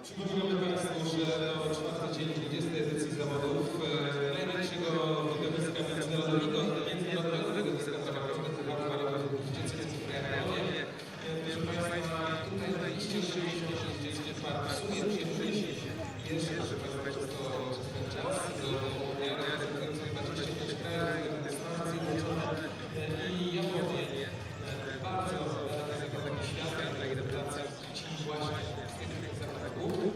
Przypominamy Państwu, że to czwarty dzień 20. edycji zawodów największego widowiska międzynarodowego dystansowania w dziecięcym Krajowie. Proszę Państwa, tutaj zajście 60 dzieci czwartych, w sumie 61, proszę Państwa, to ten czas do południa, reprezentującej 25 krajów, Stany Zjednoczone i Japonię. Bardzo taki świat, jak reprezentacja dzieci właśnie z tych zawodów.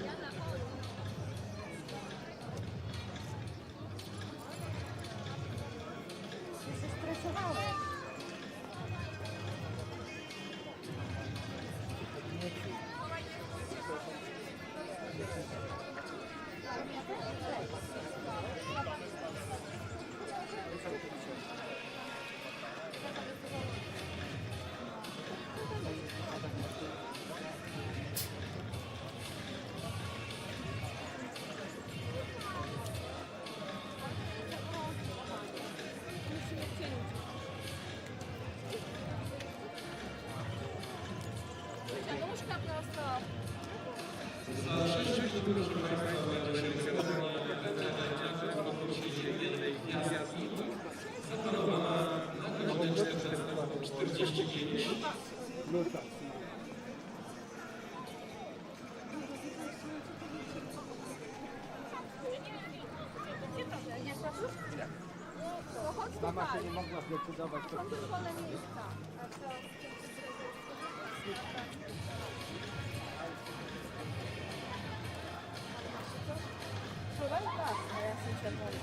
Za 6 minut, proszę Państwa, będzie gwiazdki zaplanowana na godzinę 14:45. Mama się nie mogła zdecydować. Wczoraj tak, a ja jestem czerwony.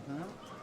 Mhm.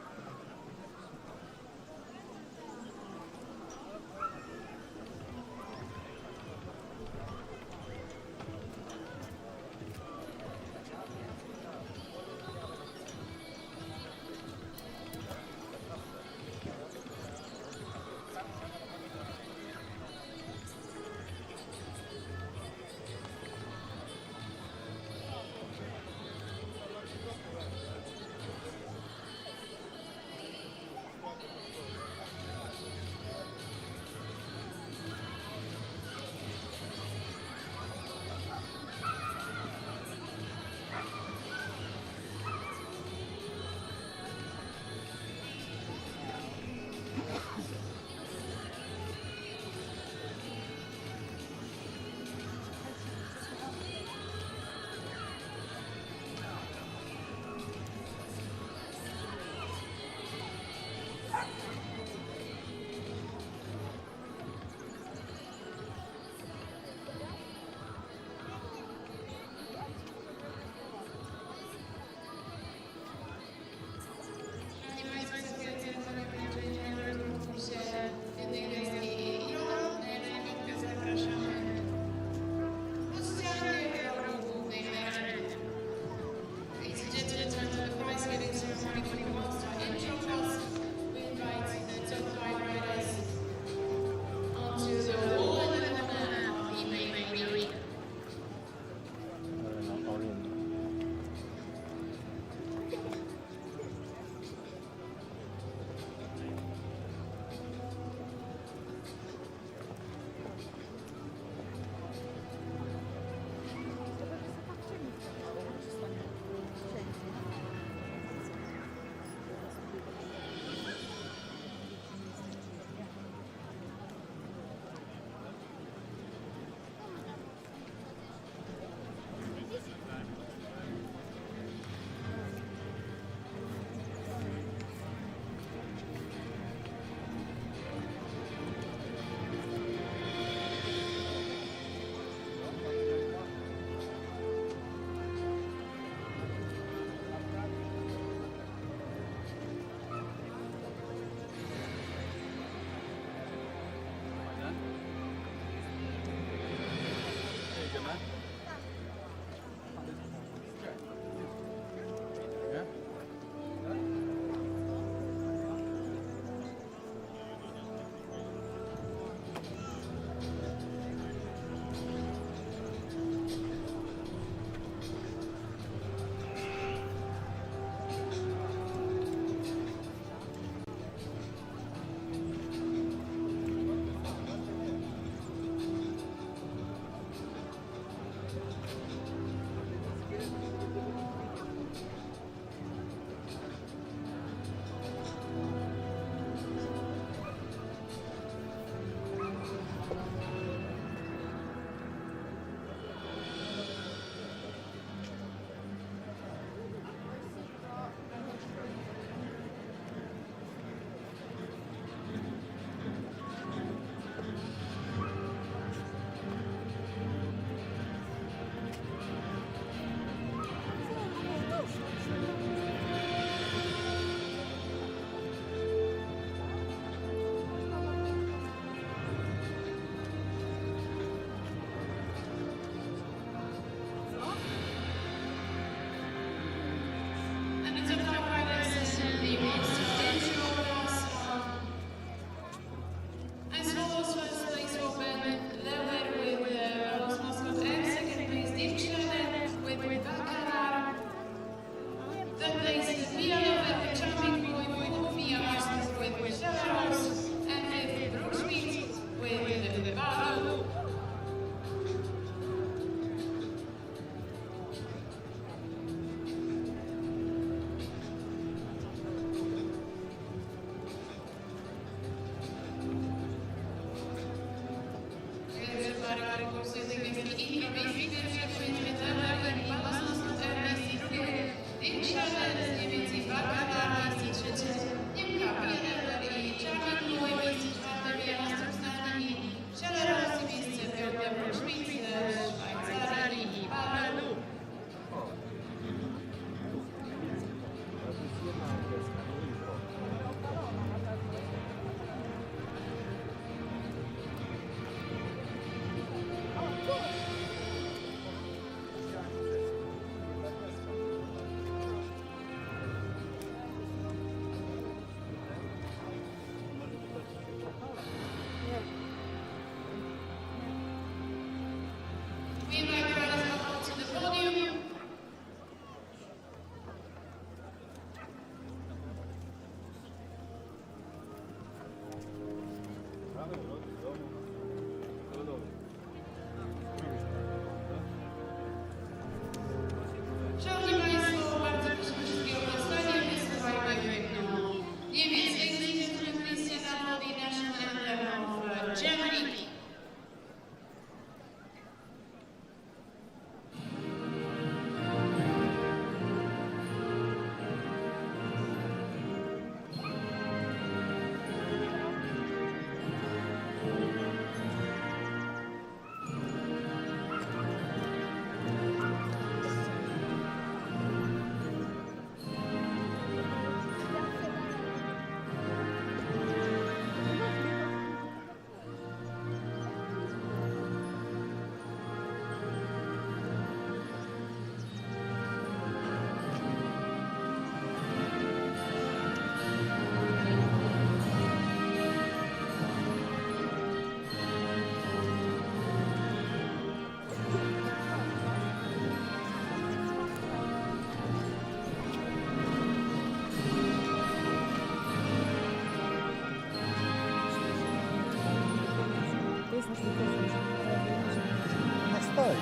stoi.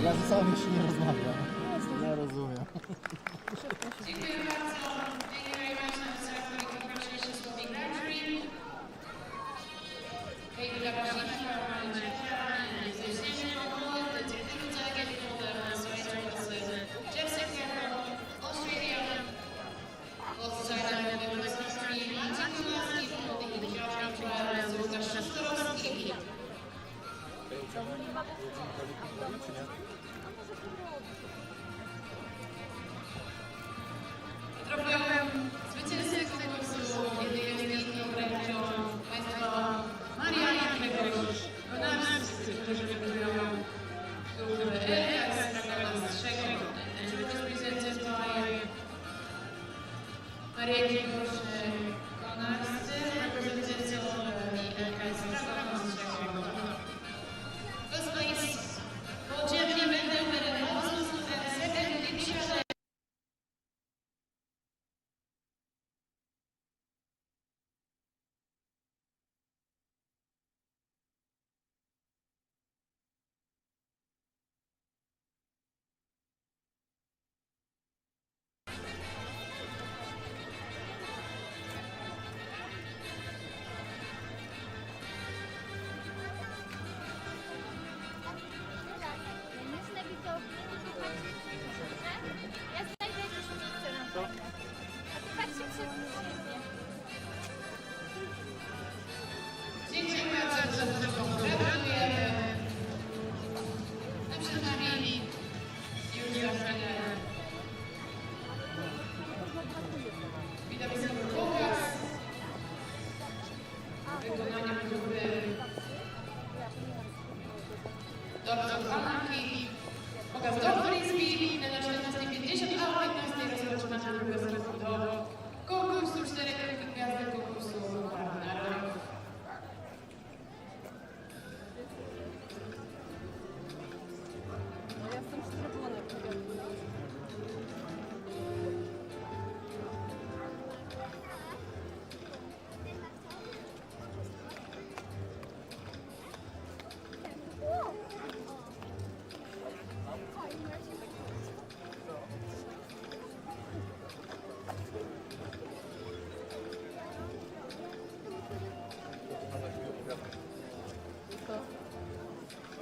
Ja ze sobą się nie rozmawiam. Ja rozumiem. Dziękuję bardzo. Thank you very much. Congratulations for the graduate. Thank you very much for Trofeum zwycięzcy konkursu jednej z obręczą Państwa Maria Grzegorz. Dorców Anarki, pokaz do frisbee na 14:50, a o 15:00 rozpoczynamy drugą sesję do konkursu 4 gwiazdy konkursu narodowego. No ja jestem z trybuny.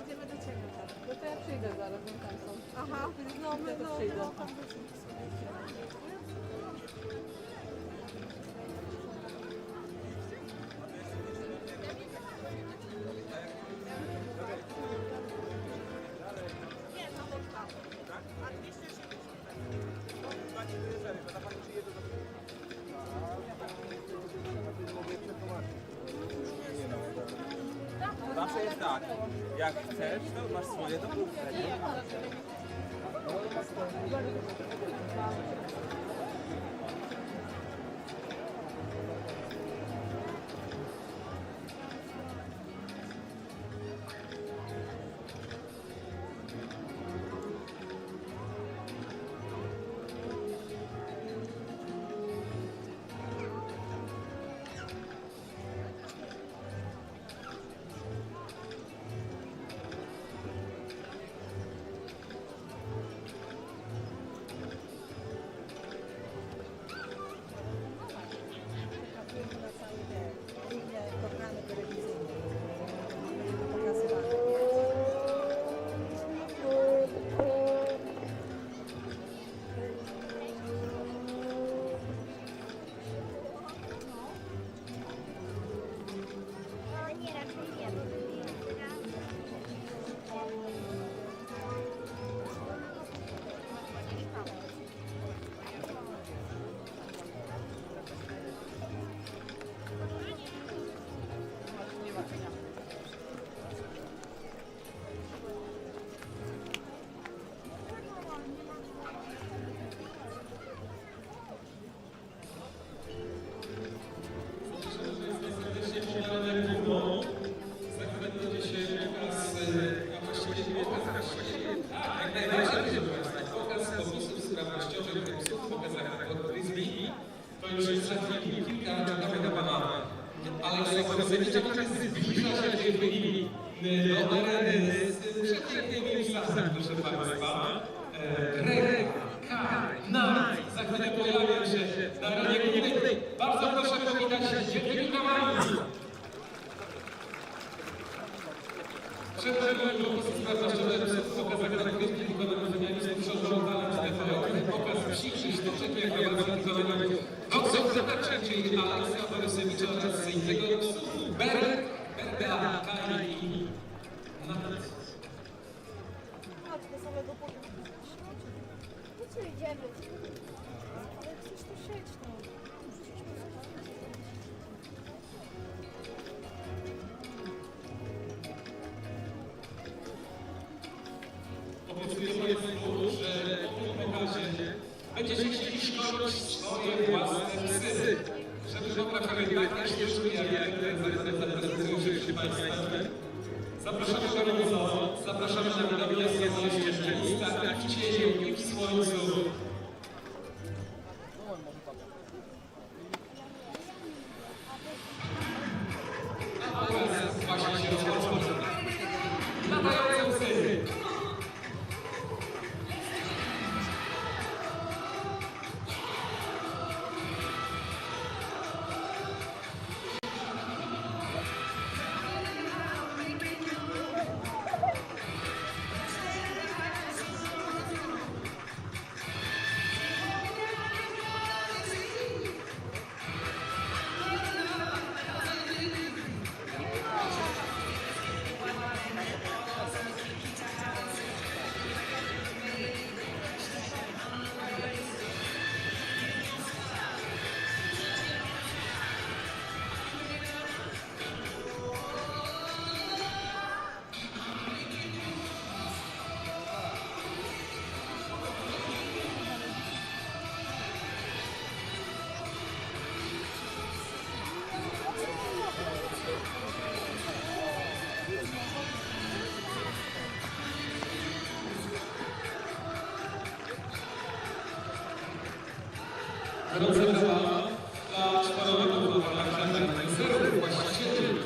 Idziemy do ciebie teraz. No to ja przyjdę zaraz, bo tam są. Aha, no przyjdę. Tam Zawsze jest tak, jak chcesz, to masz swoje domówkę, nie? To już jest za chwilę kilka wydawana, ale zasadniczo zbliża się w tej chwili do areny z przedziwnymi miejscami, proszę Państwa. Greg, Kaj, Naj, za chwilę pojawią się na arenie głównej. Bardzo proszę powitać wielkimi kawałami. Przed chwilą sprawnościowym pokazach na krótkich wykonaniu wymianistów przeżądanym z TVN. Pokaz psikrzyś do trzeciej wykonaniu doktor Zatarczy, czyli Aleksa Borysewicza oraz Sejmego Berek, Berda, Kaj i Natalia. chodź do samego pokoju. No co idziemy? Ale chcesz tu siedź, no. Obiecuję Państwu, że po tym pokazie będziecie chcieli szkolić swoje własne psy, żeby potrafiły takie sztuczki jak zaprezentują się Państwem. Zapraszamy do Rozowo, zapraszamy na widownię z jeszcze listach i w cieniu i w słońcu. A teraz właśnie się rozpoczyna. Latające psy. Gorąca brawa dla czworowego zerów właścicieli.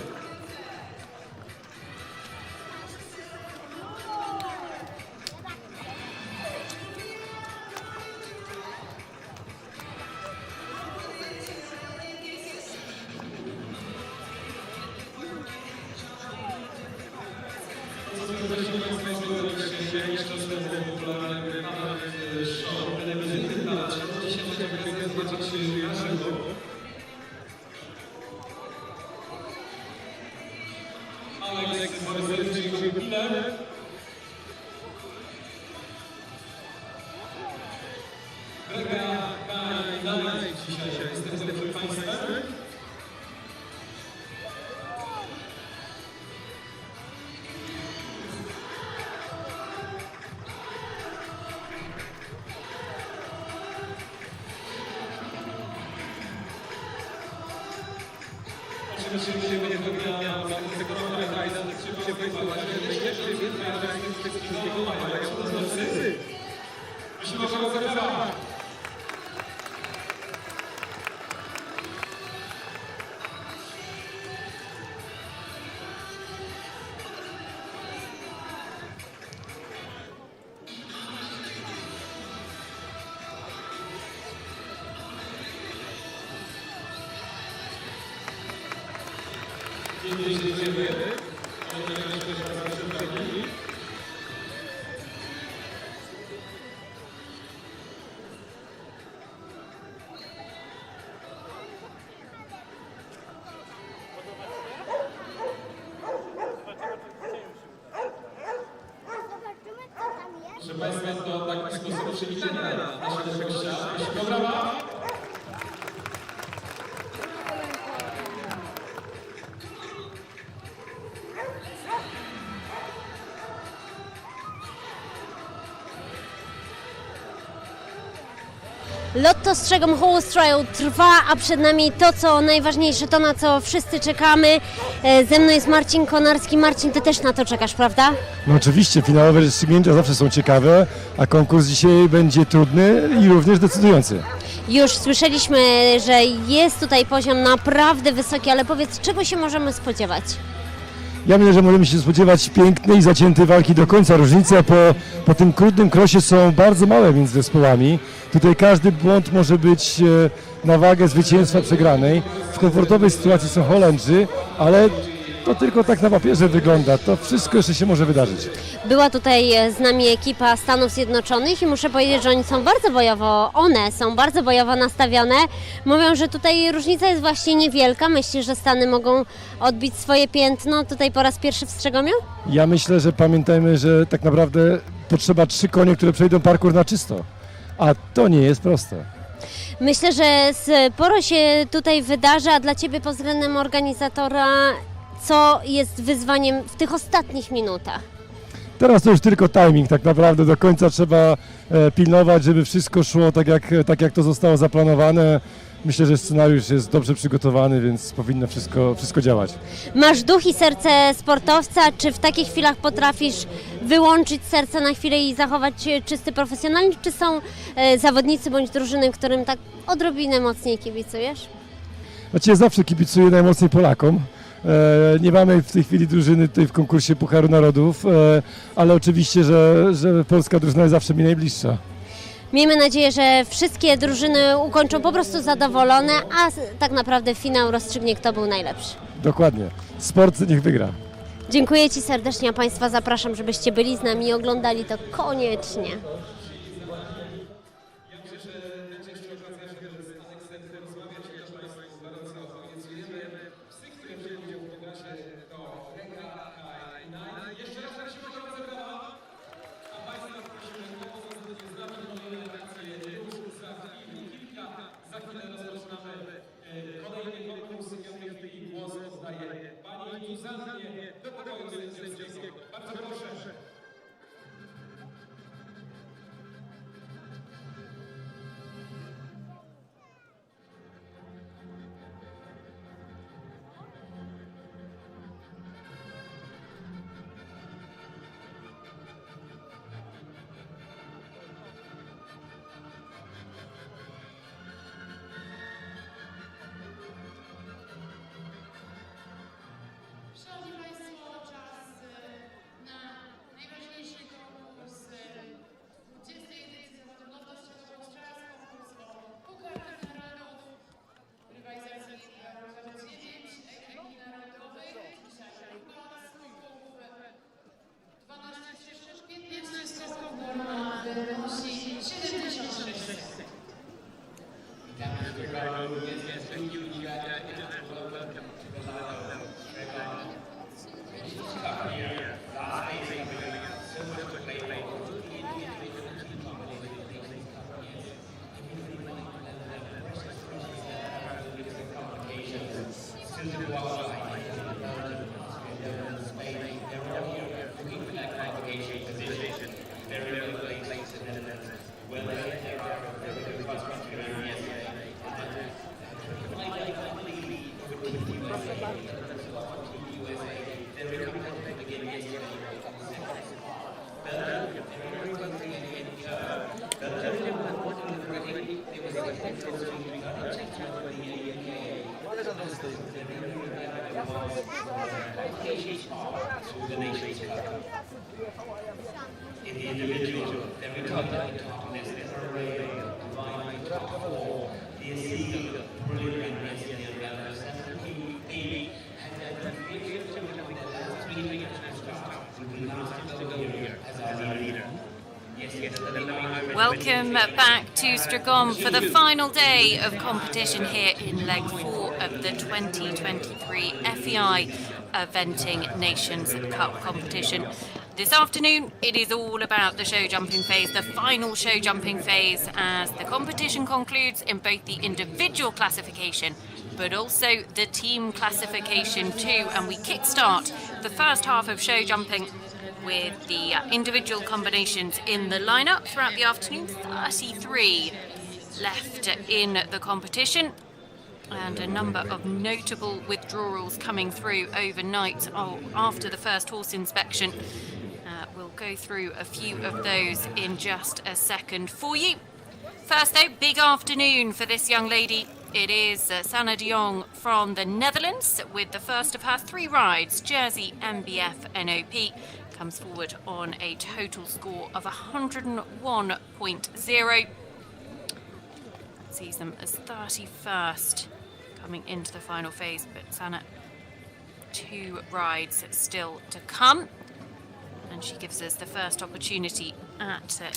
Proszę Państwa, to taki sposób przywitania naszego gościa. Brawa! Lotto Strzegom Horse Trial trwa, a przed nami to, co najważniejsze, to na co wszyscy czekamy. Ze mną jest Marcin Konarski. Marcin, ty też na to czekasz, prawda? No oczywiście, finałowe rozstrzygnięcia zawsze są ciekawe, a konkurs dzisiaj będzie trudny i również decydujący. Już słyszeliśmy, że jest tutaj poziom naprawdę wysoki, ale powiedz, czego się możemy spodziewać? Ja myślę, że możemy się spodziewać pięknej i zaciętej walki do końca. Różnice po tym krótkim krosie są bardzo małe między zespołami. Tutaj każdy błąd może być na wagę zwycięstwa przegranej. W komfortowej sytuacji są Holendrzy, ale to tylko tak na papierze wygląda. To wszystko jeszcze się może wydarzyć. Była tutaj z nami ekipa Stanów Zjednoczonych i muszę powiedzieć, że one są bardzo bojowo nastawione. Mówią, że tutaj różnica jest właśnie niewielka. Myślisz, że Stany mogą odbić swoje piętno tutaj po raz pierwszy w Strzegomiu? Ja myślę, że pamiętajmy, że tak naprawdę potrzeba 3 konie, które przejdą parkour na czysto. A to nie jest proste. Myślę, że sporo się tutaj wydarzy, a dla Ciebie pod względem organizatora co jest wyzwaniem w tych ostatnich minutach? Teraz to już tylko timing, tak naprawdę do końca trzeba pilnować, żeby wszystko szło tak jak to zostało zaplanowane. Myślę, że scenariusz jest dobrze przygotowany, więc powinno wszystko działać. Masz duch i serce sportowca, czy w takich chwilach potrafisz wyłączyć serce na chwilę i zachować czysty profesjonalizm, czy są zawodnicy bądź drużyny, którym tak odrobinę mocniej kibicujesz? Znaczy ja zawsze kibicuję najmocniej Polakom. Nie mamy w tej chwili drużyny tutaj w konkursie Pucharu Narodów, ale oczywiście, że polska drużyna jest zawsze mi najbliższa. Miejmy nadzieję, że wszystkie drużyny ukończą po prostu zadowolone, a tak naprawdę finał rozstrzygnie, kto był najlepszy. Dokładnie. Sport niech wygra. Dziękuję Ci serdecznie, a Państwa zapraszam, żebyście byli z nami i oglądali to koniecznie. Szanowni Państwo, czas na najważniejszy konkurs 20. edycji zawodów lotowskiego Strzegom, konkurs o Puchar Narodów, rywalizacji numer 9, ekipy narodowych, dzisiaj chyba skoków 12 skoków, 15 skoków, norma wynosi 76 sekund. In the individual, then we talked about this array of divine for the seed of brilliant Messianic levels, and he had three to go here as our leader. Welcome back to Strzegom for the final day of competition here in leg 4 of the 2023 FEI Eventing Nations Cup competition. This afternoon it is all about the show jumping phase, the final show jumping phase, as the competition concludes in both the individual classification but also the team classification too, and we kickstart the first half of show jumping with the individual combinations in the lineup throughout the afternoon. 33 left in the competition, and a number of notable withdrawals coming through overnight after the first horse inspection. We'll go through a few of those in just a second for you. First though, big afternoon for this young lady. It is Sanne de Jong from the Netherlands with the first of her 3 rides. Jersey MBF NOP comes forward on a total score of 101.0. Sees them as 31st coming into the final phase, but Sanne, 2 rides still to come. And she gives us the first opportunity to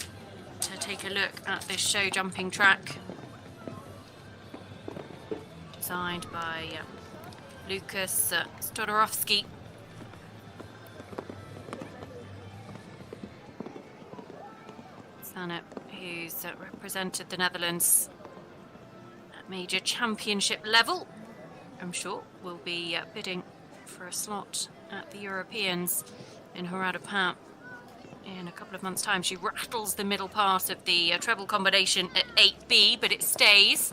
take a look at this show jumping track. Designed by Lucas Stodorovsky. Sanne, who's represented the Netherlands at major championship level, I'm sure will be bidding for a slot at the Europeans in Haradapam in a couple of months' time. She rattles the middle part of the treble combination at 8B, but it stays.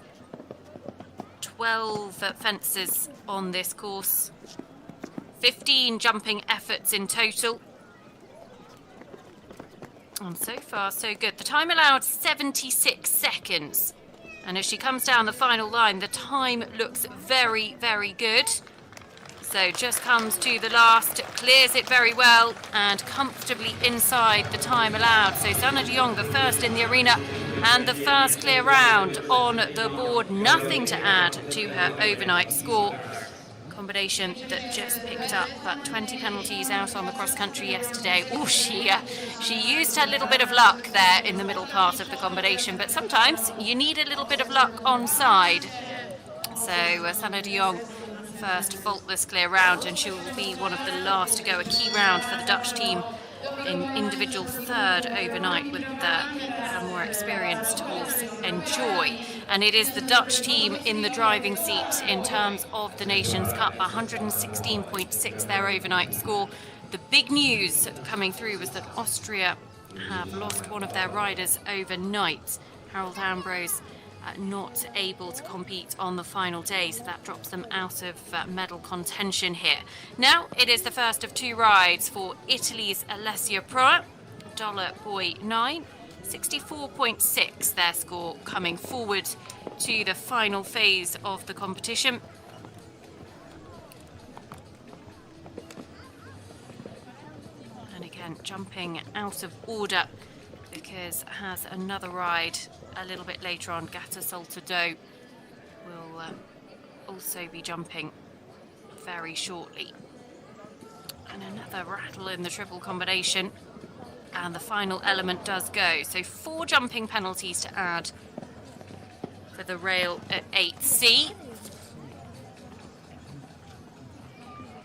12 fences on this course, 15 jumping efforts in total. And so far, so good. The time allowed 76 seconds. And as she comes down the final line, the time looks very, very good. So just comes to the last, clears it very well, and comfortably inside the time allowed. So Sanne de Jong, the first in the arena, and the first clear round on the board. Nothing to add to her overnight score. Combination that just picked up 20 penalties out on the cross country yesterday. Oh, she used her little bit of luck there in the middle part of the combination, but sometimes you need a little bit of luck on side. So Sanne de Jong, first faultless clear round, and she will be one of the last to go. A key round for the Dutch team in individual 3rd overnight with a more experienced horse, Enjoy. And it is the Dutch team in the driving seat in terms of the Nations Cup, 116.6 their overnight score. The big news coming through was that Austria have lost one of their riders overnight. Harold Ambrose not able to compete on the final day, so that drops them out of medal contention here. Now it is the first of 2 rides for Italy's Alessia Proa, Dollar Boy 9, 64.6 their score coming forward to the final phase of the competition. And again, jumping out of order because has another ride a little bit later on. Gata Saltado will also be jumping very shortly. And another rattle in the triple combination. And the final element does go. So 4 jumping penalties to add for the rail at 8C.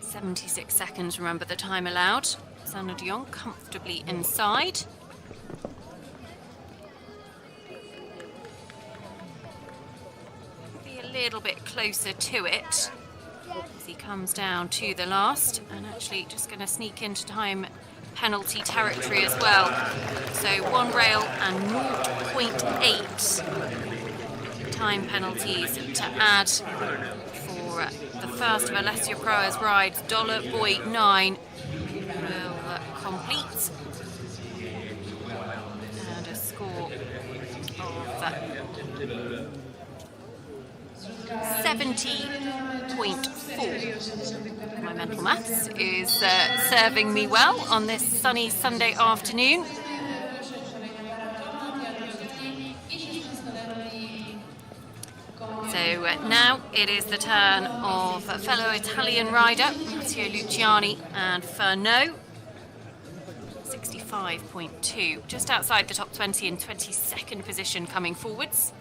76 seconds, remember the time allowed. Sana Dion comfortably inside. Be a little bit closer to it as he comes down to the last, and actually just going to sneak into time penalty territory as well. So 1 rail and 0.8 time penalties to add for the first of Alessio Proa's rides. Dollar Boy 9 will complete, and a score of 70.4. My mental maths is serving me well on this sunny Sunday afternoon. So now it is the turn of fellow Italian rider Matteo Luciani and Fernot. 65.2, just outside the top 20 in 22nd position coming forwards.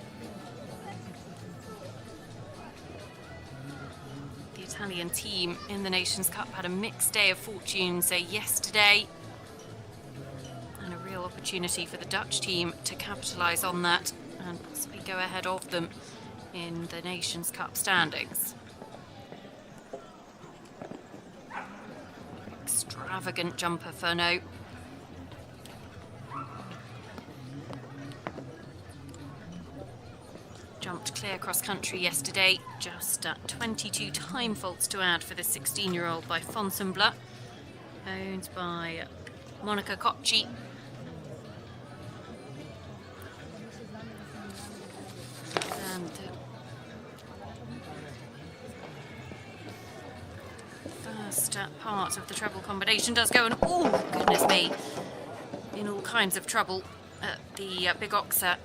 The Italian team in the Nations Cup had a mixed day of fortune, so yesterday, and a real opportunity for the Dutch team to capitalise on that and possibly go ahead of them in the Nations Cup standings. Extravagant jumper Fernot. Jumped clear cross country yesterday, just 22 time faults to add for the 16-year-old by Fontainebleau, owned by Monica Cocci. And first part of the treble combination does go, and oh goodness me, in all kinds of trouble at the big oxer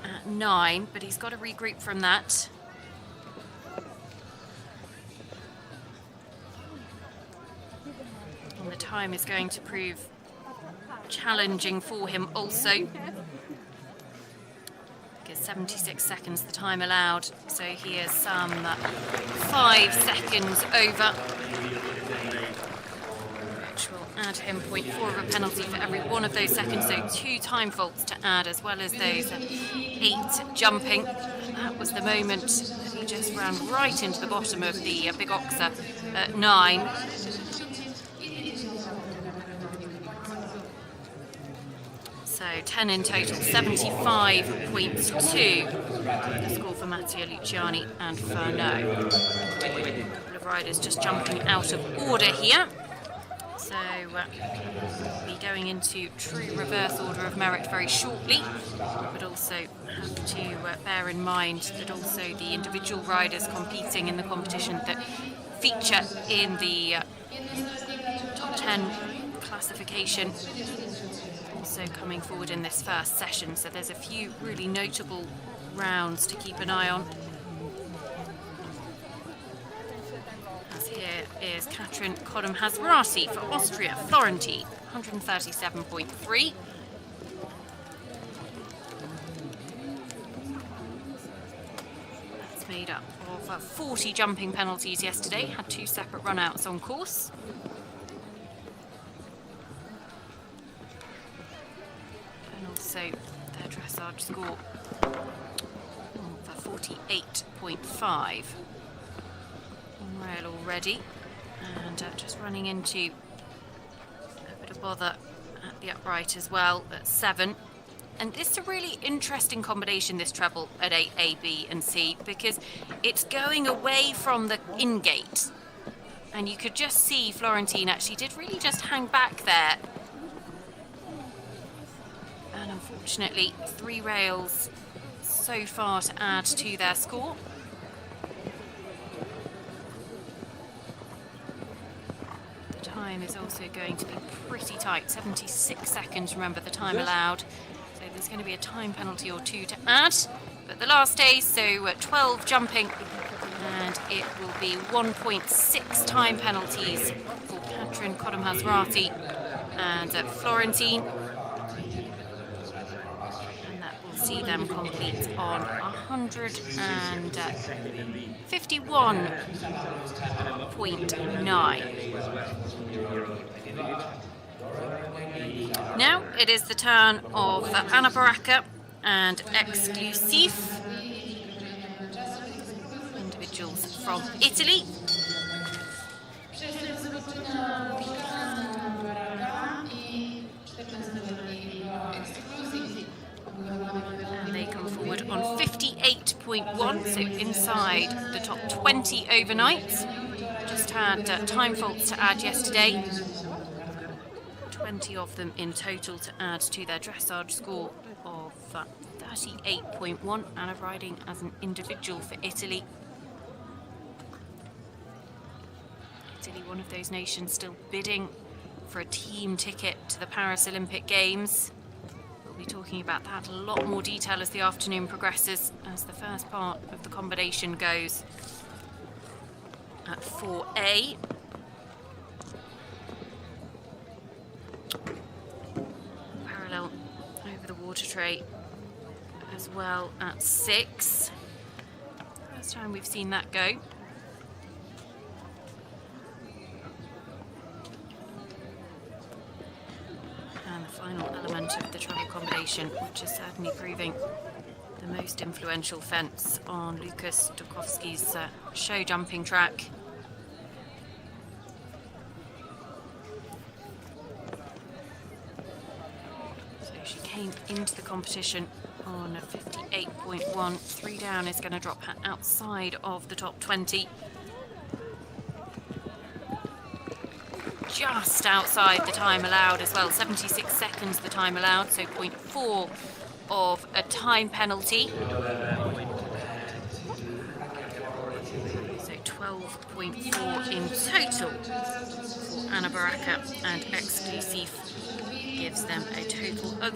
at 9, but he's got to regroup from that. And the time is going to prove challenging for him also, because 76 seconds the time allowed, so he is some 5 seconds over, which will add him 0.4 of a penalty for every one of those seconds, so 2 time faults to add, as well as those 8 jumping. That was the moment that he just ran right into the bottom of the big oxer at 9. So 10 in total, 75.2, the score for Matteo Luciani and Fernot. A couple of riders just jumping out of order here. So we'll be going into true reverse order of merit very shortly, but also have to bear in mind that also the individual riders competing in the competition that feature in the top 10 classification also coming forward in this first session, so there's a few really notable rounds to keep an eye on. As here is Katrin Kodum-Hazrati for Austria, Florentine, 137.3. That's made up of 40 jumping penalties yesterday, had 2 separate run-outs on course. So their dressage score for 48.5 on rail already, and just running into a bit of bother at the upright as well at 7. And this is a really interesting combination, this treble at 8, A, B and C, because it's going away from the in-gate, and you could just see Florentine actually did really just hang back there. And unfortunately, 3 rails so far to add to their score. The time is also going to be pretty tight. 76 seconds, remember the time allowed. So there's going to be a time penalty or two to add. But the last day, so 12 jumping, and it will be 1.6 time penalties for Katrin Kodam-Hazrati and Florentine. And that will see them complete on 151.9. Now it is the turn of Anna Baracca and Exclusive, individuals from Italy. And they come forward on 58.1, so inside the top 20 overnight. Just had time faults to add yesterday. 20 of them in total to add to their dressage score of 38.1. Anna riding as an individual for Italy. Italy, one of those nations still bidding for a team ticket to the Paris Olympic Games. We'll be talking about that in a lot more detail as the afternoon progresses, as the first part of the combination goes at 4A. Parallel over the water tray as well at 6. First time we've seen that go. And the final element of the travel combination, which is certainly proving the most influential fence on Lukas Dukowski's show jumping track. So she came into the competition on 58.1. 3 down is going to drop her outside of the top 20. Just outside the time allowed as well. 76 seconds the time allowed, so 0.4 of a time penalty. So 12.4 in total for Anna Baracca and Exclusive. Gives them a total of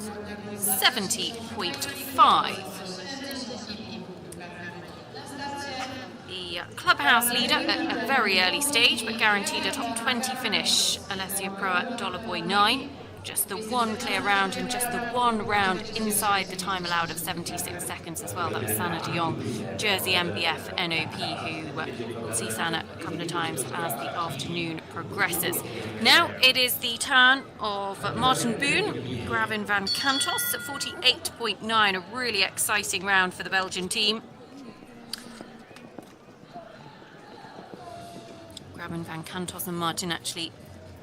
70.5. The clubhouse leader at a very early stage, but guaranteed a top 20 finish, Alessia Proa, Dollarboy 9. Just the one clear round and just the one round inside the time allowed of 76 seconds as well. That was Sana de Jong, Jersey MBF NOP, who will see Sana a couple of times as the afternoon progresses. Now it is the turn of Martin Boon, Gravin van Cantos at 48.9, a really exciting round for the Belgian team. Gravin van Cantos and Martin actually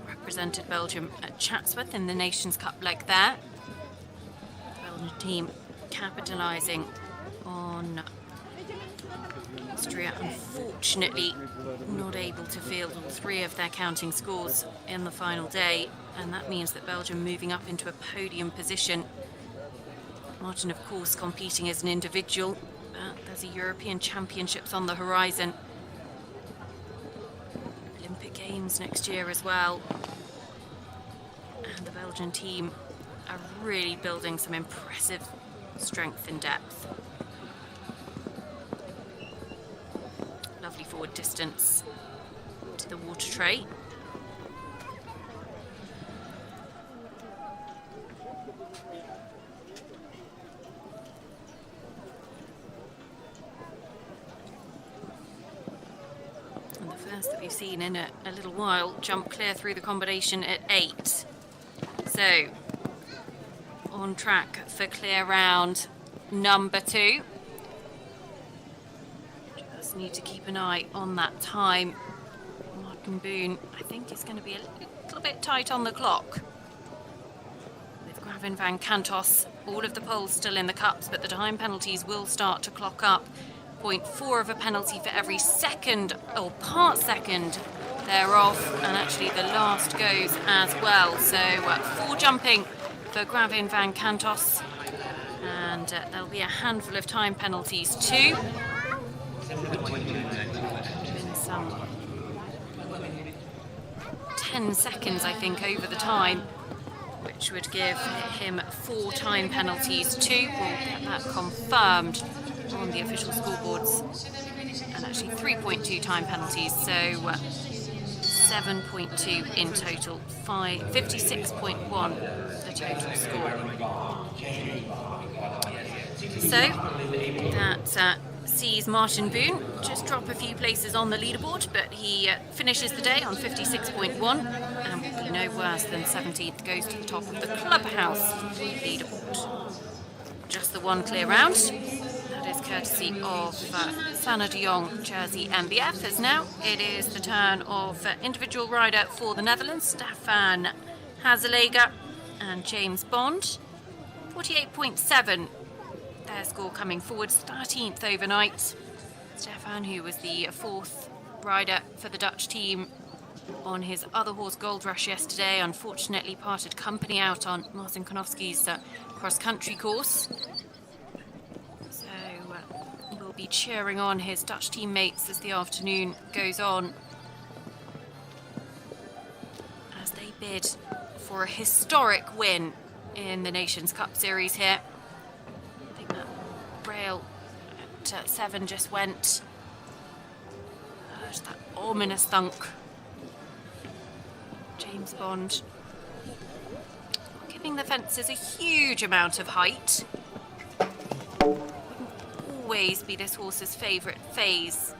represented Belgium at Chatsworth in the Nations Cup leg there. The Belgian team capitalising on Austria, unfortunately not able to field all 3 of their counting scores in the final day, and that means that Belgium moving up into a podium position. Martin, of course, competing as an individual, but there's a European Championships on the horizon. Olympic Games next year as well. And the Belgian team are really building some impressive strength and depth. Lovely forward distance to the water tray. And the first that we've seen in a little while jump clear through the combination at 8. So, on track for clear round number 2. Just need to keep an eye on that time. Martin Boon, I think, is going to be a little bit tight on the clock. With Gravin van Cantos, all of the poles still in the cups, but the time penalties will start to clock up. 0.4 of a penalty for every second or part second thereof, and actually the last goes as well. So 4 jumping for Gravin van Cantos, and there'll be a handful of time penalties too. Been some 10 seconds, I think, over the time, which would give him 4 time penalties too. We'll get that confirmed on the official scoreboards. And actually 3.2 time penalties, so 7.2 in total, 56.1 the total score. So that sees Martin Boone just drop a few places on the leaderboard, but he finishes the day on 56.1 and will be no worse than 17th, goes to the top of the clubhouse leaderboard. Just the one clear round. That is courtesy of Sanne de Jong, Jersey MBF, as now it is the turn of individual rider for the Netherlands, Stefan Hazeleger and James Bond. 48.7 their score coming forward, 13th overnight. Stefan, who was the 4th rider for the Dutch team on his other horse Gold Rush yesterday, unfortunately parted company out on Marcin Konowski's cross-country course. So we'll be cheering on his Dutch teammates as the afternoon goes on, as they bid for a historic win in the Nations Cup Series here. I think that rail at 7 just went. Just that ominous thunk. James Bond giving the fences a huge amount of height. Wouldn't always be this horse's favourite phase,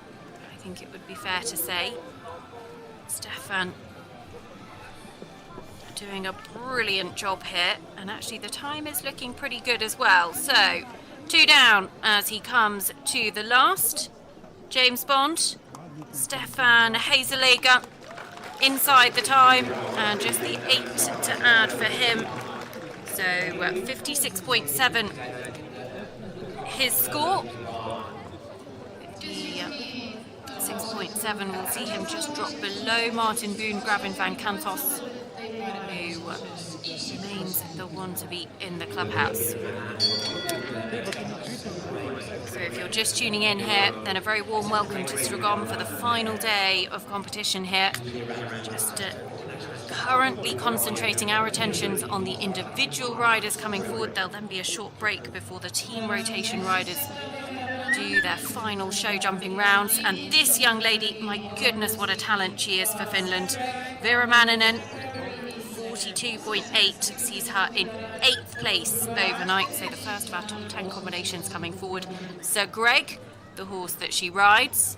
I think it would be fair to say. Stefan doing a brilliant job here, and actually the time is looking pretty good as well. So 2 down as he comes to the last. James Bond, Stefan Hazeleger inside the time, and just the 8 to add for him. So 56.7 his score. 56.7 will see him just drop below Martin Boone, Gravin van Cantos, who remains the one to beat in the clubhouse. So if you're just tuning in here, then a very warm welcome to Strzegom for the final day of competition here. Just currently concentrating our attentions on the individual riders coming forward. There'll then be a short break before the team rotation riders do their final show jumping rounds. And this young lady, my goodness, what a talent she is for Finland. Vera Manninen, 42.8, sees her in 8th place overnight, so the first of our top 10 combinations coming forward. Sir Greg, the horse that she rides.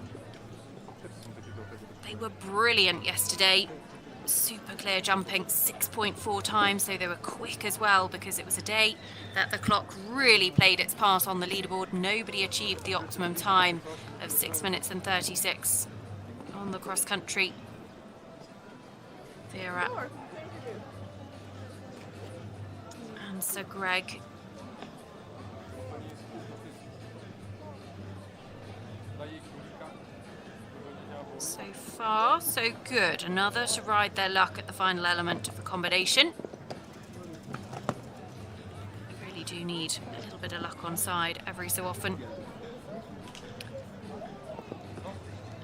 They were brilliant yesterday. Super clear jumping, 6.4 times, so they were quick as well, because it was a day that the clock really played its part on the leaderboard. Nobody achieved the optimum time of 6 minutes and 36 on the cross country. Vera and Sir Greg. So far, so good. Another to ride their luck at the final element of the combination. They really do need a little bit of luck on side every so often.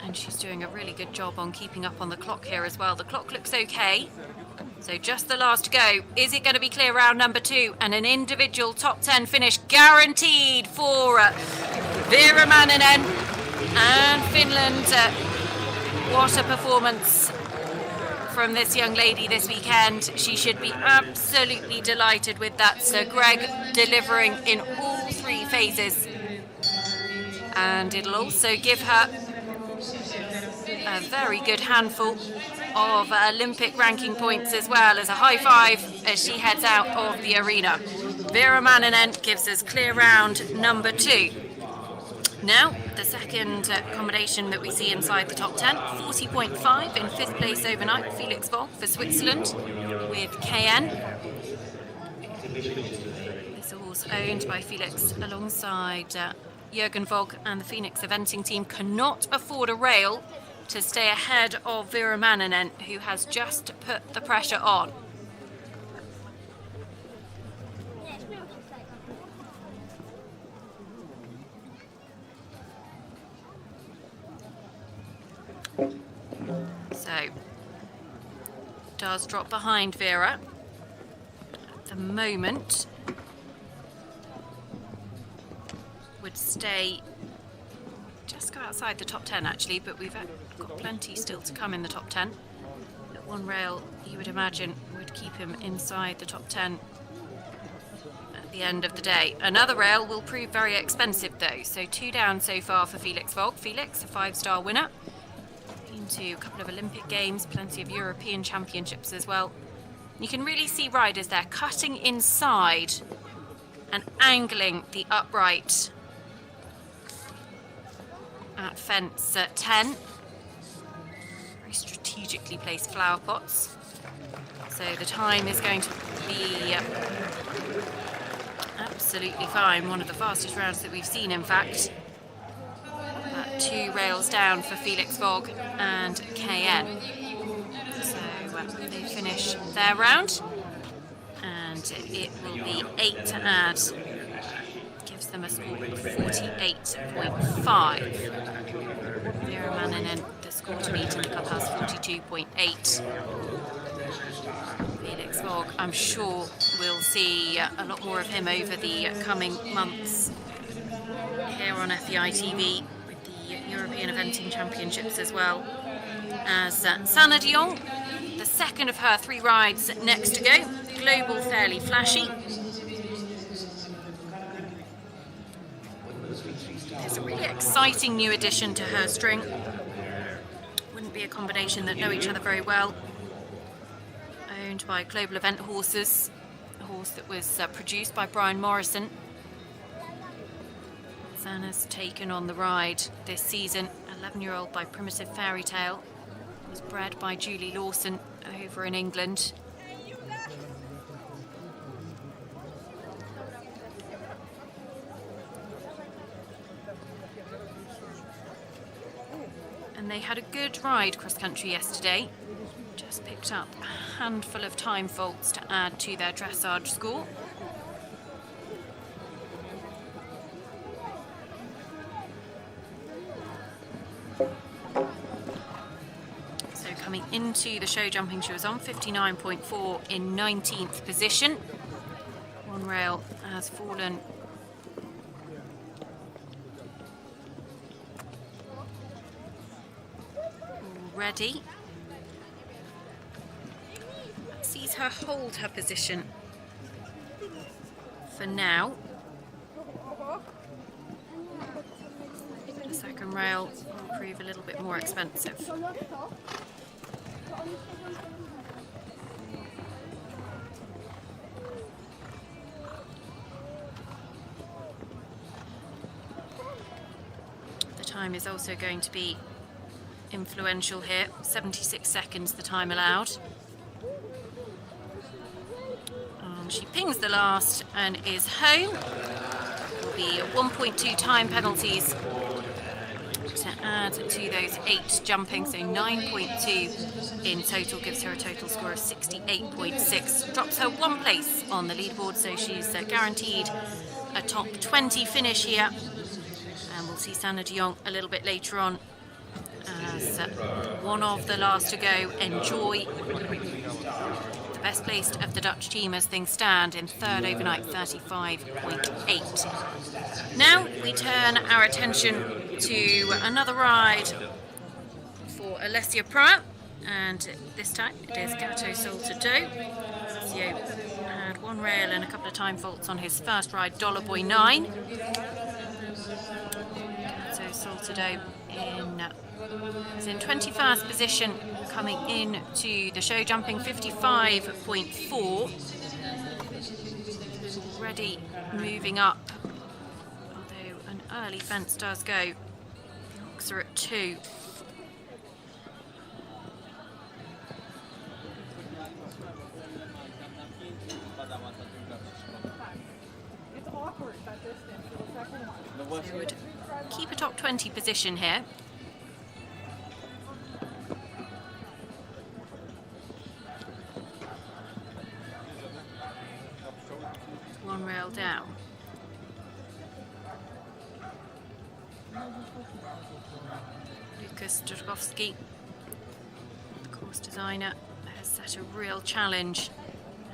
And she's doing a really good job on keeping up on the clock here as well. The clock looks okay. So just the last to go. Is it going to be clear round number 2 and an individual top 10 finish guaranteed for Vera Manninen and Finland? What a performance from this young lady this weekend. She should be absolutely delighted with that. Sir Greg delivering in all 3 phases. And it'll also give her a very good handful of Olympic ranking points, as well as a high five as she heads out of the arena. Vera Manninen gives us clear round number 2. Now, the second combination that we see inside the top 10, 40.5 in 5th place overnight, Felix Volk for Switzerland with KN. This horse owned by Felix alongside Jürgen Volk and the Phoenix eventing team cannot afford a rail to stay ahead of Vera Manninen, who has just put the pressure on. So does drop behind Vera. At the moment, would stay, just go outside the top 10 actually, but we've got plenty still to come in the top 10. At one rail, you would imagine, would keep him inside the top 10 at the end of the day. Another rail will prove very expensive though, so 2 down so far for Felix Vogt. Felix, a 5-star winner, into a couple of Olympic Games, plenty of European Championships as well. You can really see riders there cutting inside and angling the upright at fence 10. Very strategically placed flower pots. So the time is going to be absolutely fine. One of the fastest rounds that we've seen, in fact. 2 rails down for Felix Vogt and KN. So they finish their round, and it will be 8 to add. Gives them a score of 48.5. Vera Manninen, the score to beat in the club, has 42.8. Felix Vogt, I'm sure we'll see a lot more of him over the coming months here on FEI TV with the European Eventing Championships, as well as Sana de Jong, the second of her 3 rides next to go. Global Fairly Flashy. There's a really exciting new addition to her string. Wouldn't be a combination that know each other very well. Owned by Global Event Horses, a horse that was produced by Brian Morrison. Sana's taken on the ride this season. 11-year-old by Primitive Fairy Tale. Was bred by Julie Lawson over in England. And they had a good ride cross-country yesterday. Just picked up a handful of time faults to add to their dressage score. So coming into the show jumping, she was on 59.4 in 19th position. One rail has fallen already. Sees her hold her position for now. The second rail will prove a little bit more expensive. The time is also going to be influential here. 76 seconds the time allowed. She pings the last and is home. Will be 1.2 time penalties to add to those 8 jumping, so 9.2 in total, gives her a total score of 68.6. Drops her 1 place on the leaderboard, so she's guaranteed a top 20 finish here. And we'll see Sana de Jong a little bit later on as one of the last to go. Enjoy, the best placed of the Dutch team as things stand, in third overnight, 35.8. Now we turn our attention to another ride for Alessia Pryor, and this time it is Gato Soltado. Alessio had 1 rail and a couple of time faults on his first ride, Dollar Boy 9. Gato Soltado is in 21st position coming in to the show, jumping 55.4. Already moving up, although an early fence does go. The Hawks are at 2. So would keep a top 20 position here. One rail down. Lucas Dragowski, the course designer, has set a real challenge.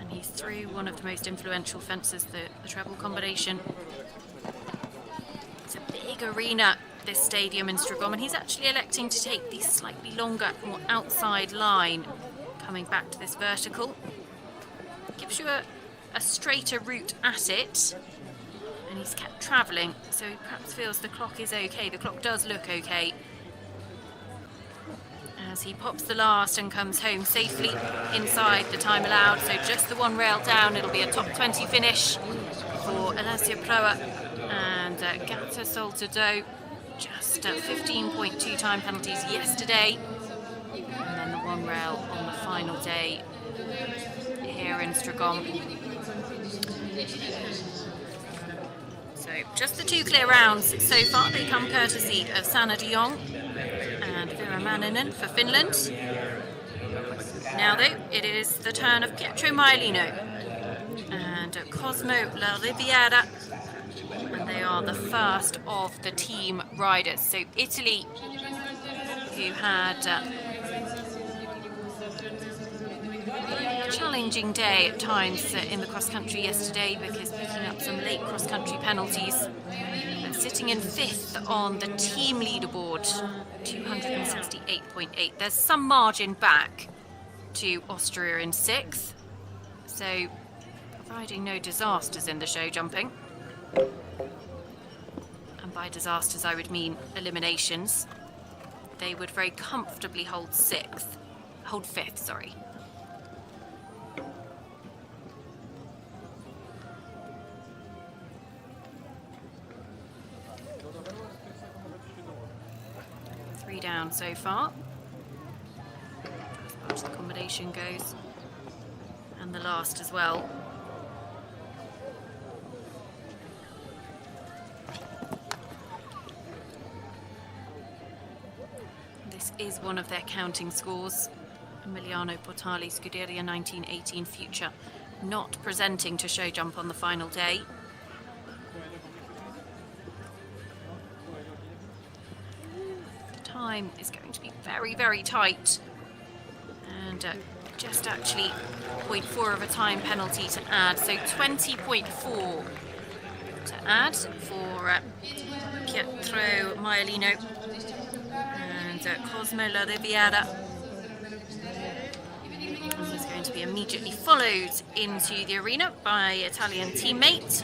And he's through one of the most influential fences, the treble combination. It's a big arena, this stadium in Strzegom, and he's actually electing to take the slightly longer, more outside line, coming back to this vertical. Gives you a straighter route at it, and he's kept travelling, so he perhaps feels the clock is okay. The clock does look okay. As he pops the last and comes home safely inside the time allowed, so just the one rail down. It'll be a top 20 finish for Alessia Proa and Gata Soltado. Just 15.2 time penalties yesterday, and then the one rail on the final day here in Strzegom. So just the 2 clear rounds so far. They come courtesy of Sanna de Jong and Vera Manninen for Finland. Now though, it is the turn of Pietro Maialino and Cosmo La Riviera, and they are the first of the team riders. So Italy, who had a challenging day at times in the cross-country yesterday because picking up some late cross-country penalties, but sitting in 5th on the team leaderboard, 268.8. There's some margin back to Austria in 6th, so providing no disasters in the show jumping. And by disasters I would mean eliminations. They would very comfortably hold 5th, sorry. Three down so far, as far as the combination goes, and the last as well. This is one of their counting scores. Emiliano Portali, Scuderia 1918 Future, not presenting to show jump on the final day. Time is going to be very, very tight, and just actually 0.4 of a time penalty to add, so 20.4 to add for Pietro Maialino and Cosmo La Riviera. And he's going to be immediately followed into the arena by Italian teammate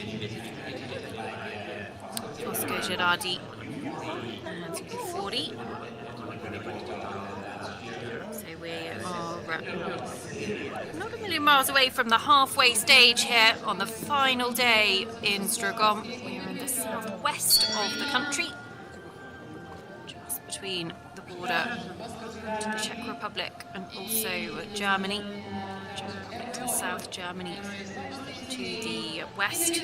Fosco Gerardi and U40. So we are not a million miles away from the halfway stage here on the final day in Strzegom. We are in the southwest of the country, just between the border to the Czech Republic and also Germany. Czech Republic to the south, Germany to the west.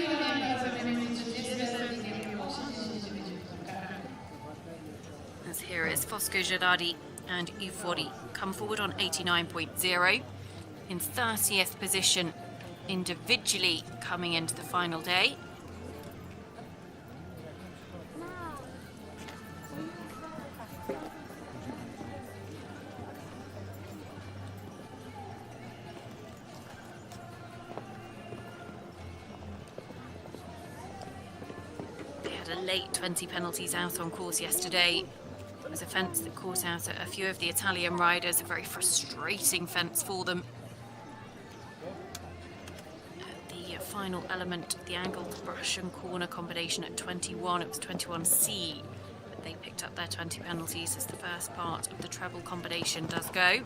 As here is Fosco Gerardi and U40 come forward on 89.0 in 30th position individually coming into the final day. They had a late 20 penalties out on course yesterday. It was a fence that caught out a few of the Italian riders, a very frustrating fence for them. The final element, the angled brush and corner combination at 21, it was 21C, but they picked up their 20 penalties as the first part of the treble combination does go.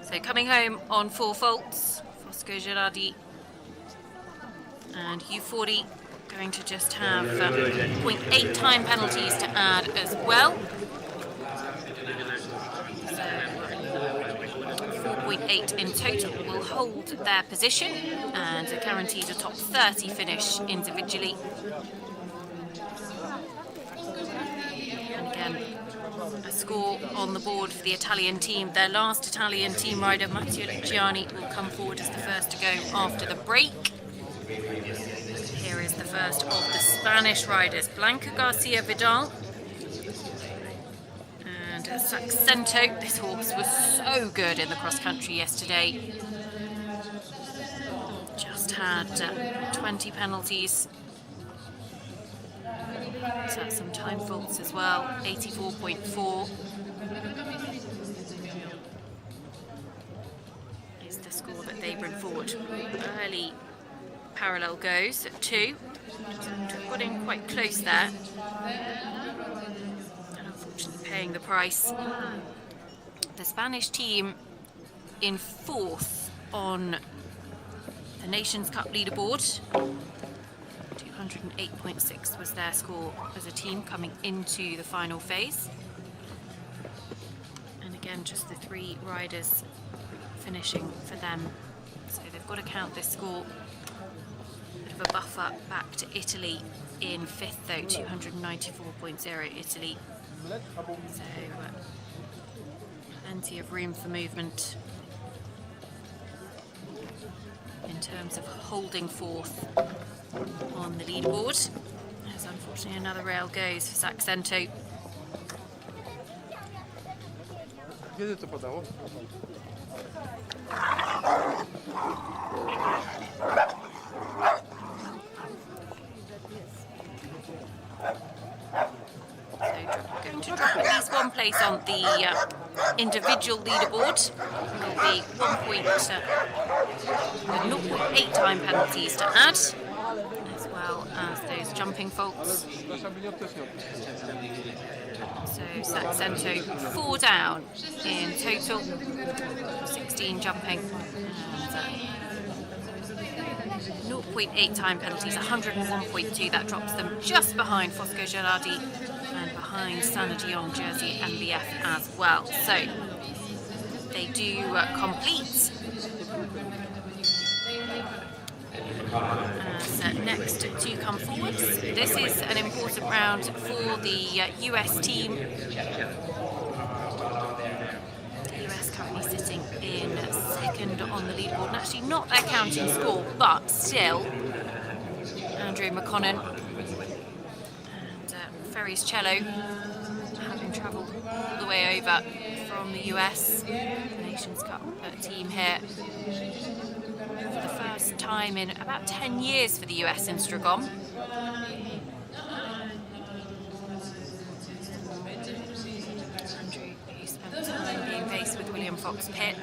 So coming home on 4 faults, Fosco Gerardi and U40 going to just have 0.8 time penalties to add as well. So 4.8 in total will hold their position and are guaranteed a top 30 finish individually. And again, a score on the board for the Italian team. Their last Italian team rider, Matteo Luciani, will come forward as the first to go after the break. Here is the first of the Spanish riders, Blanca Garcia Vidal and Saxento. This horse was so good in the cross country yesterday. Just had 20 penalties. So some time faults as well, 84.4 is the score that they bring forward. Early parallel goes at 2. Got in quite close there. And unfortunately paying the price. The Spanish team in 4th on the Nations Cup leaderboard. 208.6 was their score as a team coming into the final phase. And again, just the 3 riders finishing for them. So they've got to count this score. Bit of a buffer back to Italy in 5th though, 294.0 Italy. So plenty of room for movement in terms of holding 4th on the leaderboard. As unfortunately another rail goes for Saxento. Kiedy to podało? So going to drop at least 1 place on the individual leaderboard. There will be 0.8 time penalties to add, as well as those jumping faults. So Saxento 4 down in total, 16 jumping, and 0.8 time penalties, 101.2. That drops them just behind Fosco Gerardi and behind Sanadion Jersey MBF as well. So they do complete. Next to come forward. This is an important round for the US team. The US currently sitting in 2nd on the leaderboard, and actually not their counting score, but still Andrew McConnon and Ferries Cello, having travelled all the way over from the US Nations Cup team here. For the first time in about 10 years for the US in Strzegom. Andrew, who spent time being based with William Fox Pitt,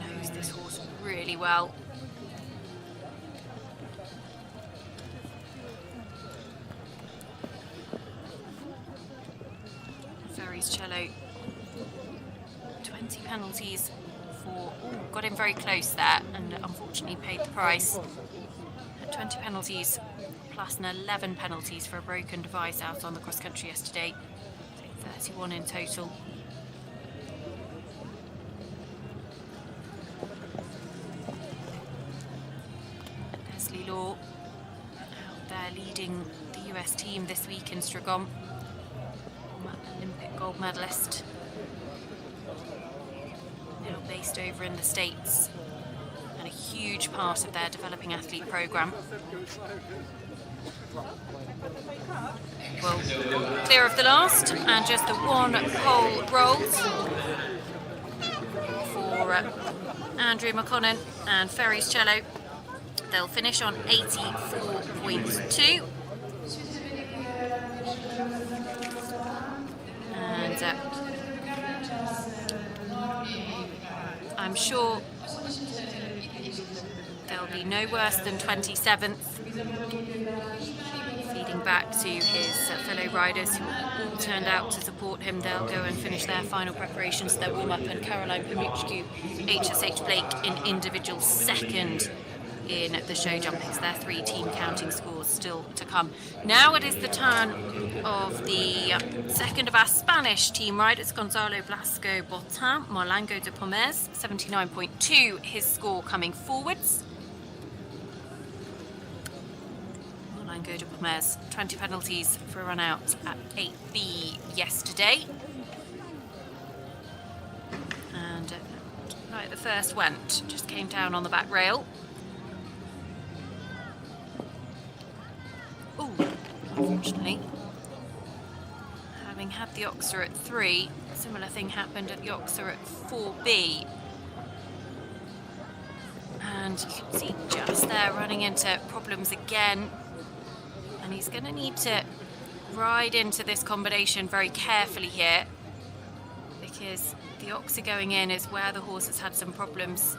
knows this horse really well. Ferries Cello, 20 penalties. Got in very close there and unfortunately paid the price. 20 penalties plus an 11 penalties for a broken device out on the cross country yesterday. 31 in total. Leslie Law out there leading the US team this week in Strzegom. Olympic gold medalist. Now based over in the States, and a huge part of their developing athlete program. Well, clear of the last, and just the 1 pole rolls for Andrew McConnon and Ferries Cello. They'll finish on 84.2. And I'm sure they'll be no worse than 27th. Feeding back to his fellow riders who all turned out to support him. They'll go and finish their final preparations, their warm-up, and Caroline Pamuchku, HSH Blake in individual 2nd in the show jumpings. Their 3 team counting scores still to come. Now it is the turn of the 2nd of our Spanish team riders, Gonzalo Blasco Botin, Molango de Pomez, 79.2, his score coming forwards. Lango de Pomez, 20 penalties for a run out at 8B yesterday. And right, the first went, just came down on the back rail. Oh, unfortunately, having had the Oxer at 3, a similar thing happened at the Oxer at 4B. And you can see just there running into problems again. And he's going to need to ride into this combination very carefully here, because the Oxer going in is where the horse has had some problems.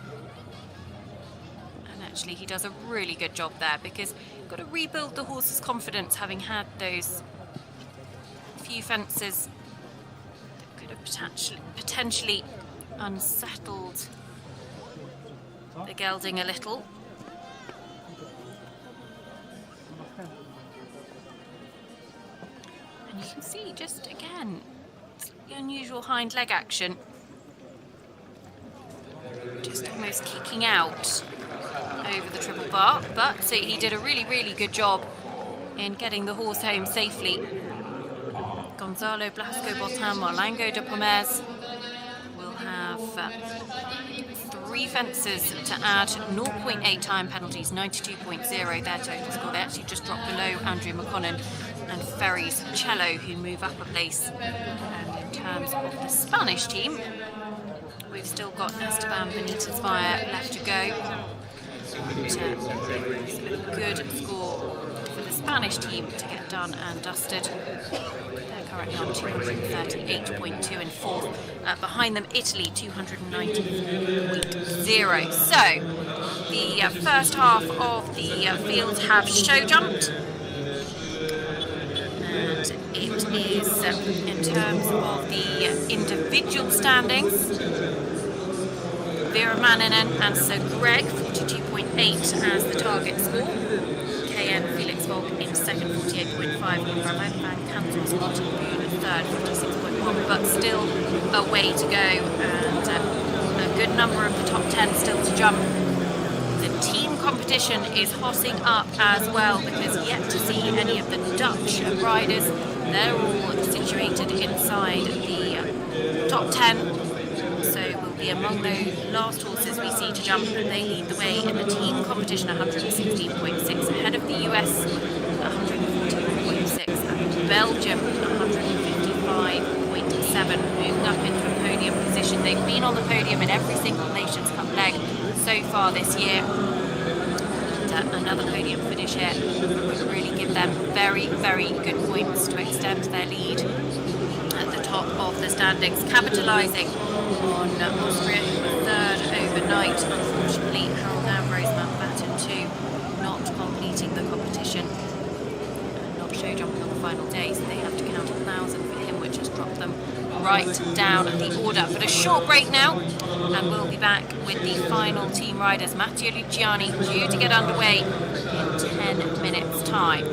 And actually he does a really good job there, because you've got to rebuild the horse's confidence, having had those few fences that could have potentially unsettled the gelding a little. And you can see just again the unusual hind leg action, just almost kicking out over the triple bar, but so he did a really good job in getting the horse home safely. Gonzalo Blasco Botan Lango de Pomez will have 3 fences to add, 0.8 time penalties, 92.0 their total score. They actually just dropped below Andrew McConnon and Ferry's Cello, who move up a place. And in terms of the Spanish team, we've still got Esteban Benitez Vaya left to go. A good score for the Spanish team to get done and dusted. They're currently on 238.2 in 4th. Behind them, Italy, 290.0. So, the first half of the field have show jumped. And it is, in terms of the individual standings, Vera Manninen and Sir Greg, 42.8 as the target score. KN Felix Volk in second, 48.5. Van Cantos Martin in third, 56.1. But still a way to go, and a good number of the top 10 still to jump. The team competition is hotting up as well, because yet to see any of the Dutch riders. They're all situated inside the top 10. So will be among the last horses we see to jump. They lead the way in the team competition, 116.6, ahead of the US, 114.6, and Belgium, 155.7, moving up into a podium position. They've been on the podium in every single Nations Cup leg so far this year. And another podium finish here would really give them very good points to extend their lead at the top of the standings, capitalising on Austria, who were third overnight. Unfortunately, Harold Ambrose Mountbatten too, not completing the competition and not show jumping on the final day, so they have to count 1,000 for him, which has dropped them right down the order. But a short break now, and we'll be back with the final team riders. Matteo Luciani due to get underway in 10 minutes' time.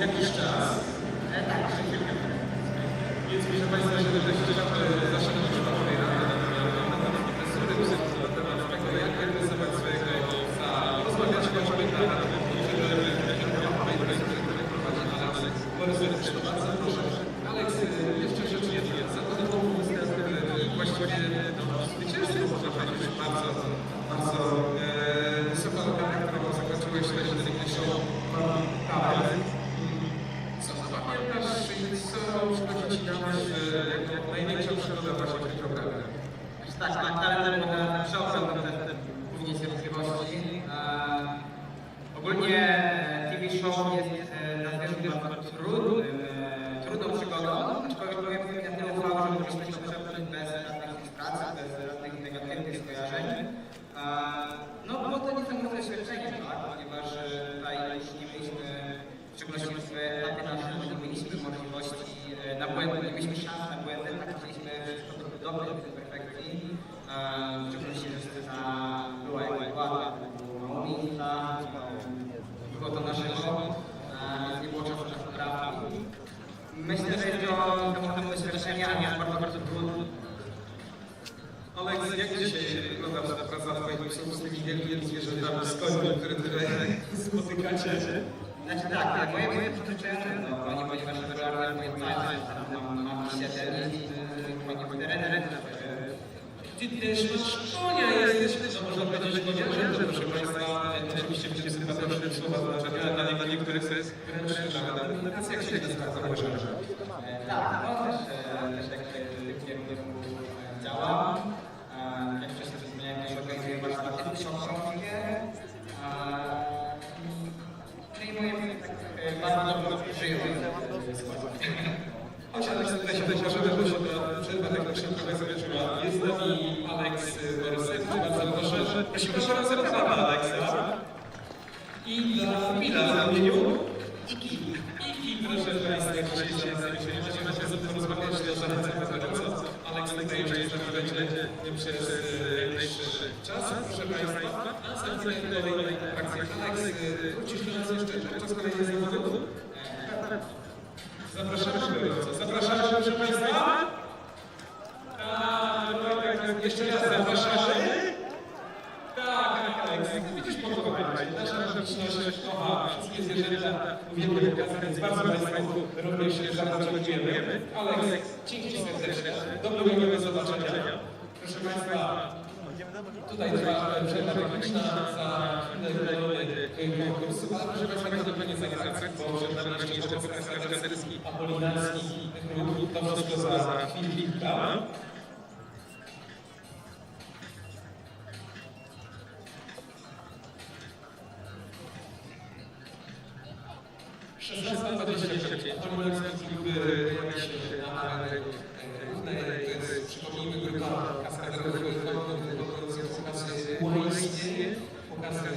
jakiś czas. Więc proszę Państwa, jeżeli ktoś zawsze na przykład tej rady na temat profesury, na temat tego, jak rysować swojego ojca, rozmawiać choćby na temat bardzo proszę. Aleks, jeszcze rzecz jedna. Zawodową właściwie zwycięstwo można powiedzieć bardzo wysoką ocenę, którą zakończyłeś najświetniejszą talent. Co pamiętasz i co przychodzi Ci na największą przygodę właśnie w tym programie? Tak, talent przeobrał te głównie cierpliwości. Ogólnie TV show jest nazwijmy trudną przygodą, aczkolwiek ja tyle ufałem, że mogliśmy się przepchnąć bez żadnych frustracji, bez żadnych negatywnych skojarzeń. No było to niesamowite doświadczenie, tak? Ponieważ tutaj już nie mieliśmy, w szczególności w etapie naszym, nie mieliśmy możliwości na błędy, nie mieliśmy szans na błędy, tak chcieliśmy wszystko do dobrej perfekcji. W szczególności, że scena była jak była, było mało miejsca, było to na żywo, więc nie było czasu na poprawki. Myślę, że jest to temu doświadczeniami, bardzo, bardzo trudno. Aleks, jak dzisiaj wygląda ta praca Twoich psów z tymi wielkimi zwierzętami z końmi, które tutaj spotykacie? Znaczy tak, moje przyzwyczajenia, ponieważ regularnie mam siedem i terener. Ty też masz konia, jesteś, no można powiedzieć koniarzem, proszę Państwa, oczywiście w tym sympatycznym słowa znaczenia, ale dla niektórych to jest wręcz nawet aplikacja, jak się nazywa za łyżerze. Tak, no też tak w kierunku działam. Jak wcześniej wspomniałem, też organizuję warsztaty książkowe. Czyli moje bardzo dobrze żyją. Chodź, Aleks, tutaj się możemy wrócić do przerwy, tak na szybko zakończyła. Jest z nami Aleks Borysek, bardzo proszę. Prosimy o raz rozmowę Aleksa. I dla Mila w zamieniu. Iki, proszę Państwa, dzisiaj macie porozmawiać o zachęcaniu tego, co Aleks tutaj jeszcze będzie przez najbliższy czas, proszę Państwa. A następnie do kolejnej akcji. Aleks, wrócisz do nas jeszcze podczas kolejnej zawodu? Zapraszamy gorąco. Zapraszamy, proszę Państwa. Tak, jeszcze raz zapraszamy. Tak, widzisz podpowiedź. Nasza publiczność kocha wszystkie zwierzęta, uwielbia pokazy, więc bardzo Państwu również zaraz dziękujemy. Aleks, dzięki serdecznie. Dobrego zobaczenia. Proszę Państwa, tutaj trwa przerwa techniczna za chwilę konkursu, ale proszę Państwa, to nie zagrać, bo przed nami jeszcze pokaz kaskaderski, apolinarski, to wszystko za chwilkę. 16:25. Apolinarski klub pojawia się na arenie głównej. To jest, przypomnijmy, grupa kaskaderów wykonujących pokazy łańskie, pokazy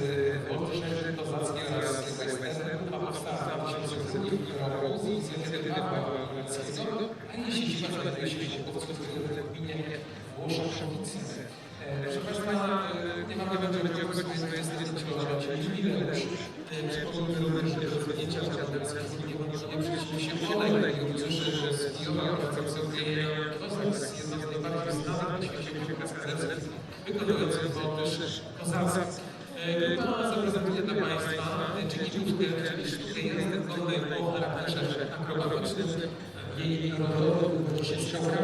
odrzeży kozackie oraz westerny. Grupa powstała w 2002 roku z inicjatywy Pawła Górskiego, a jej siedziba znajduje się w gminie Włoszowice. Proszę Państwa, niebawem będzie obchodzić 20-lecie jubileusz. Przypomnijmy również, że do zdjęcia organizacji nie przyjęliśmy się bodaj, którzy studiował pracownicy kozak jest najbardziej znany na świecie kaskadercy, wykonujący też kozactwo. To zaprezentuje dla Państwa dzienniczówkę, czyli sztukę językownej o charakterze akrobatycznym, jej narodowym głosie Strzegom.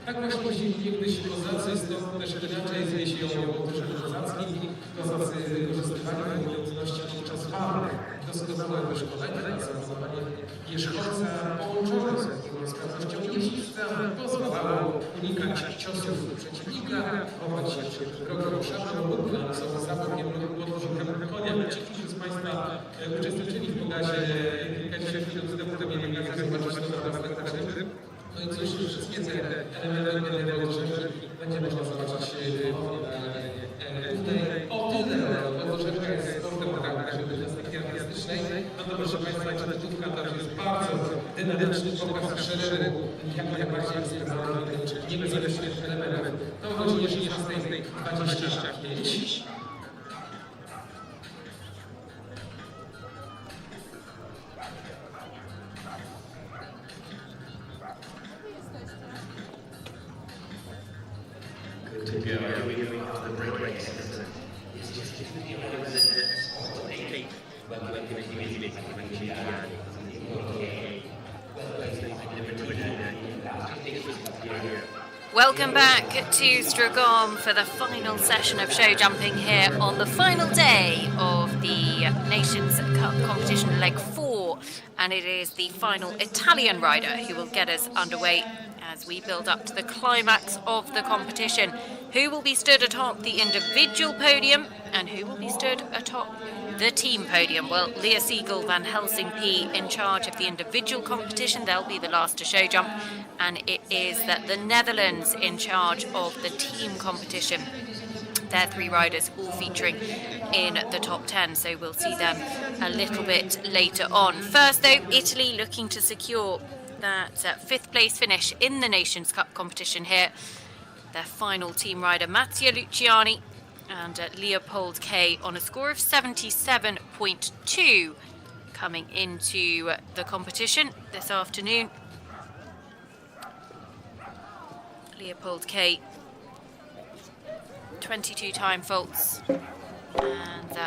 Tak właśnie niegdyś kozacy, stąd też inaczej zwie się ją ołtarze kozacki. Kozacy wykorzystywali umiejętności podczas walk, doskonałe wyszkolenie, zanowanie wierzchowca połączone z sprawnością jeźdźca pozwalało unikać ciosów przeciwnika, chować się przed drogą szarżą lub balansowo zapewnie podwórkiem konia. Ci, którzy z Państwa uczestniczyli w pokazie kilkadziesiąt minut temu, mieli okazję zobaczyć to na własnych oczach. No i cóż, wszystkie te elementy odrzeży będzie można zobaczyć tutaj. O tyle odrzewka jest sportem o charakterze gimnastyki artystycznej. No to proszę Państwa, czytówka to jest bardzo dynamiczny pokaz szeregu, jak najbardziej ekstremalny, czyli niebezpieczny element. To o godzinie 16:25. Welcome back to Strzegom for the final session of show jumping here on the final day of the Nations Cup competition leg 4, and it is the final Italian rider who will get us underway as we build up to the climax of the competition. Who will be stood atop the individual podium and who will be stood atop the team podium? Well, Leah Siegel van Helsing P in charge of the individual competition. They'll be the last to show jump, and it is that the Netherlands in charge of the team competition. Their 3 riders all featuring in the top 10, so we'll see them a little bit later on. First though, Italy looking to secure that 5th place finish in the Nations Cup competition here. Their final team rider, Mattia Luciani and Leopold K on a score of 77.2 coming into the competition this afternoon. Leopold K, 22 time faults and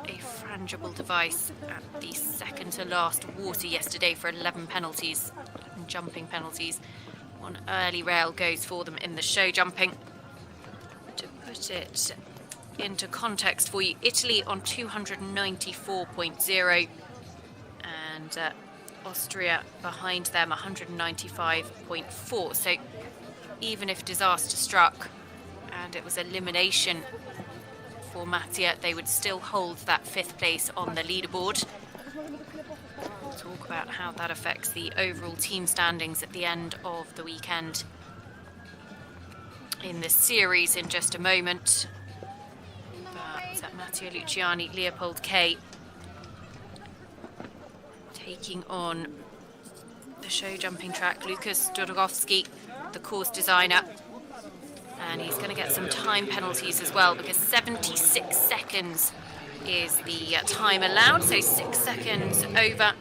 a frangible device at the second to last water yesterday for 11 penalties, 11 jumping penalties. One early rail goes for them in the show jumping. To put it into context for you, Italy on 294.0 and Austria behind them 195.4. So even if disaster struck and it was elimination for Mattia, they would still hold that 5th place on the leaderboard. We'll talk about how that affects the overall team standings at the end of the weekend in this series in just a moment. But Mattia Luciani, Leopold K taking on the show jumping track, Lukas Dorogowski, the course designer. And he's going to get some time penalties as well, because 76 seconds is the time allowed, so 6 seconds over,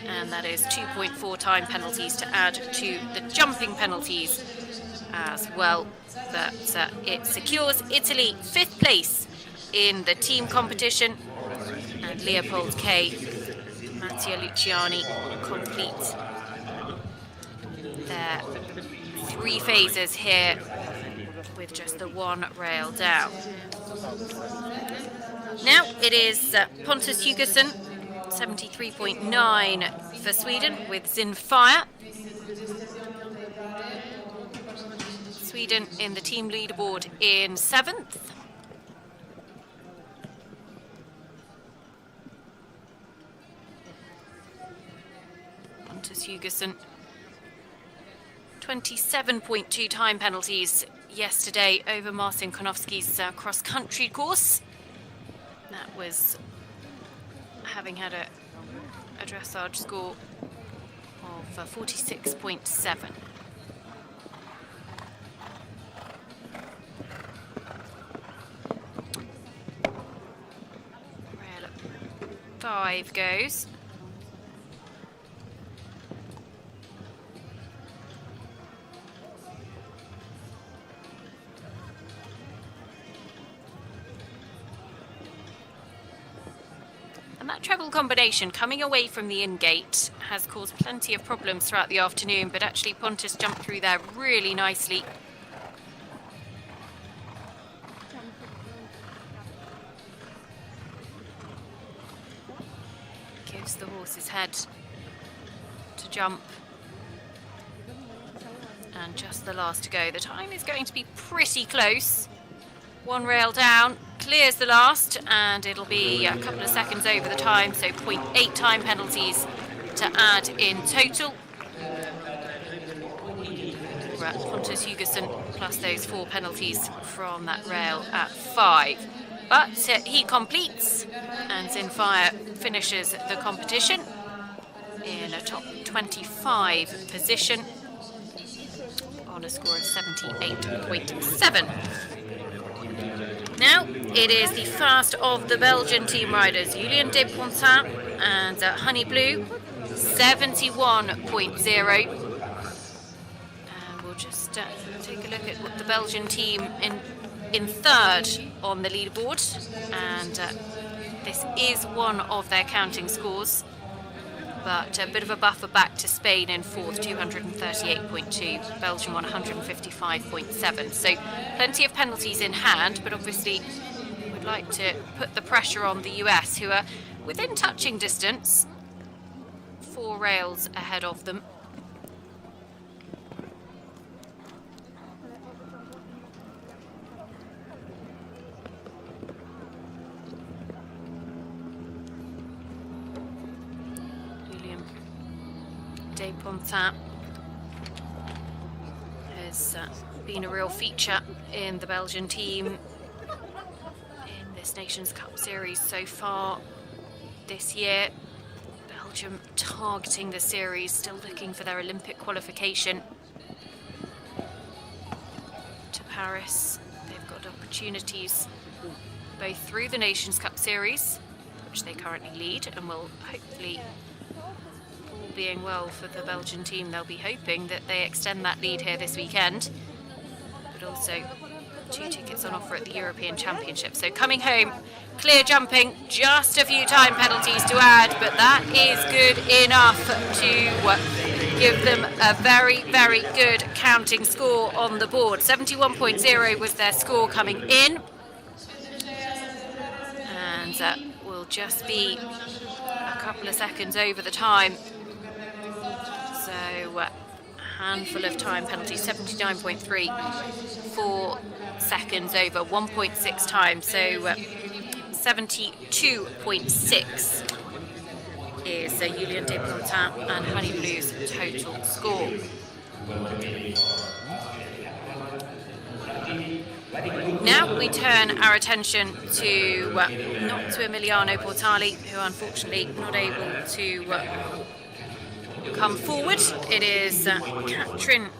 and that is 2.4 time penalties to add to the jumping penalties as well. But it secures Italy 5th place in the team competition, and Leopold K, Mattia Luciani complete their 3 phases here with just the 1 rail down. Now it is Pontus Hugesson, 73.9 for Sweden with Zinfire. Sweden in the team leaderboard in 7th. Pontus Hugesson, 27.2 time penalties yesterday over Marcin Konowski's cross-country course. That was having had a dressage score of 46.7. Rail at 5 goes. That treble combination coming away from the in-gate has caused plenty of problems throughout the afternoon, but actually Pontus jumped through there really nicely. Gives the horse his head to jump. And just the last to go. The time is going to be pretty close. 1 rail down, clears the last, and it'll be a couple of seconds over the time, so 0.8 time penalties to add in total. Pontus Hugesson plus those 4 penalties from that rail at 5. But he completes, and Zinfire finishes the competition in a top 25 position on a score of 78.7. Now it is the first of the Belgian team riders, Julien Despontin and Honey Blue, 71.0. And we'll just take a look at what the Belgian team in third on the leaderboard, and this is one of their counting scores, but a bit of a buffer back to Spain in fourth, 238.2, Belgium 155.7. So plenty of penalties in hand, but obviously we'd like to put the pressure on the US, who are within touching distance, 4 rails ahead of them. Pontin has been a real feature in the Belgian team in this Nations Cup series so far this year. Belgium targeting the series, still looking for their Olympic qualification to Paris. They've got opportunities both through the Nations Cup series, which they currently lead, and will hopefully, being well for the Belgian team, they'll be hoping that they extend that lead here this weekend, but also 2 tickets on offer at the European Championship. So coming home, clear jumping, just a few time penalties to add, but that is good enough to give them a very, very good counting score on the board. 71.0 was their score coming in, and that will just be a couple of seconds over the time. So a handful of time penalties, 79.3, 4 seconds over, 1.6 times, so 72.6 is Julien Despontin and Honey Blue's total score. Now we turn our attention to not to Emiliano Portali, who unfortunately not able to come forward. It is Katrin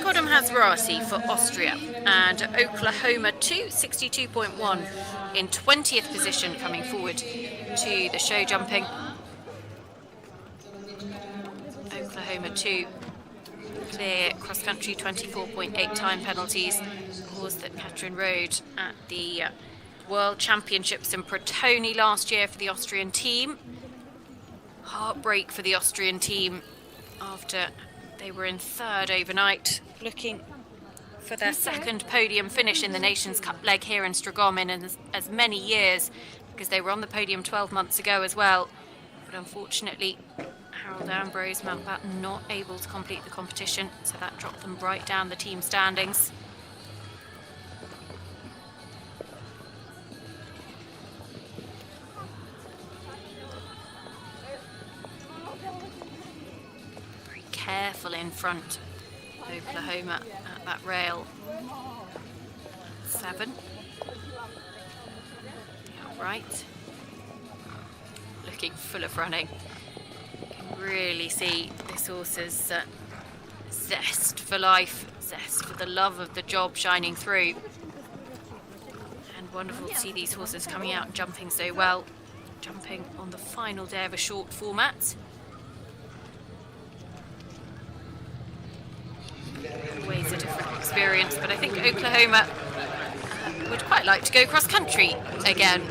Kodem-Hazrati for Austria, and Oklahoma 2, 62.1 in 20th position, coming forward to the show jumping. Oklahoma 2, clear cross country, 24.8 time penalties. Of course, that Katrin rode at the World Championships in Protoni last year for the Austrian team. Heartbreak for the Austrian team after they were in third overnight, looking for their second podium finish in the Nations Cup leg here in Strzegom in as many years, because they were on the podium 12 months ago as well. But unfortunately, Harold Ambrose Mountbatten not able to complete the competition, so that dropped them right down the team standings. Careful in front, Oklahoma at that rail. 7. Outright. Looking full of running. You can really see this horse's zest for life, zest for the love of the job shining through. And wonderful to see these horses coming out and jumping so well. Jumping on the final day of a short format. Always a different experience, but I think Oklahoma would quite like to go cross country again,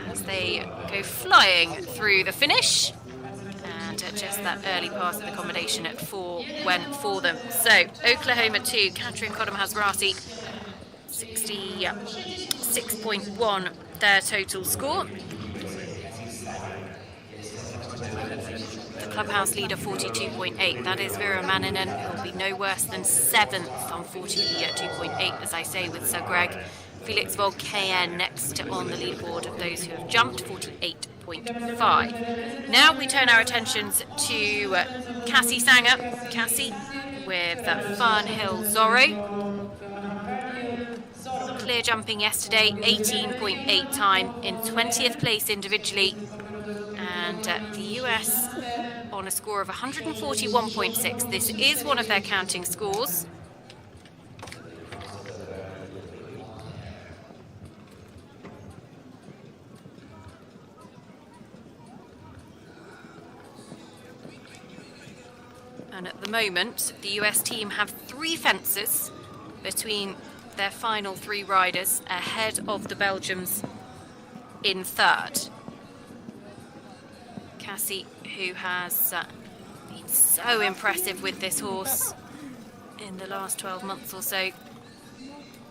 as they go flying through the finish, and just that early pass of the combination at 4 went for them. So Oklahoma 2, Katrin Kodem-Hazrati, 66.1 their total score. The clubhouse leader 42.8, that is Vera Manninen, who will be no worse than 7th on 42.8, as I say, with Sir Greg. Felix Vogt KN next on the leaderboard of those who have jumped, 48.5. Now we turn our attentions to Cassie Sanger. Cassie with Fernhill Zorro. Clear jumping yesterday, 18.8 time in 20th place individually. And the US on a score of 141.6. This is one of their counting scores. And at the moment, the US team have 3 fences between their final 3 riders, ahead of the Belgians in 3rd. Cassie, who has been so impressive with this horse in the last 12 months or so,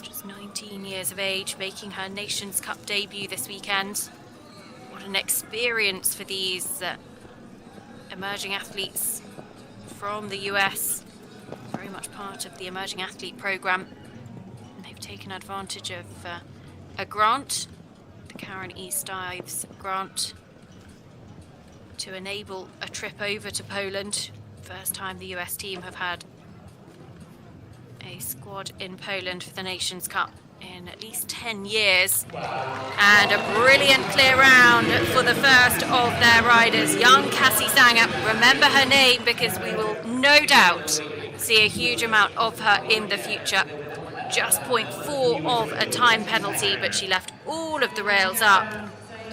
just 19 years of age, making her Nations Cup debut this weekend. What an experience for these emerging athletes from the US, very much part of the emerging athlete program. And they've taken advantage of a grant, the Karen E. Stives grant, to enable a trip over to Poland. First time the US team have had a squad in Poland for the Nations Cup in at least 10 years. And a brilliant clear round for the first of their riders, young Cassie Sanger. Remember her name because we will no doubt see a huge amount of her in the future. Just 0.4 of a time penalty, but she left all of the rails up.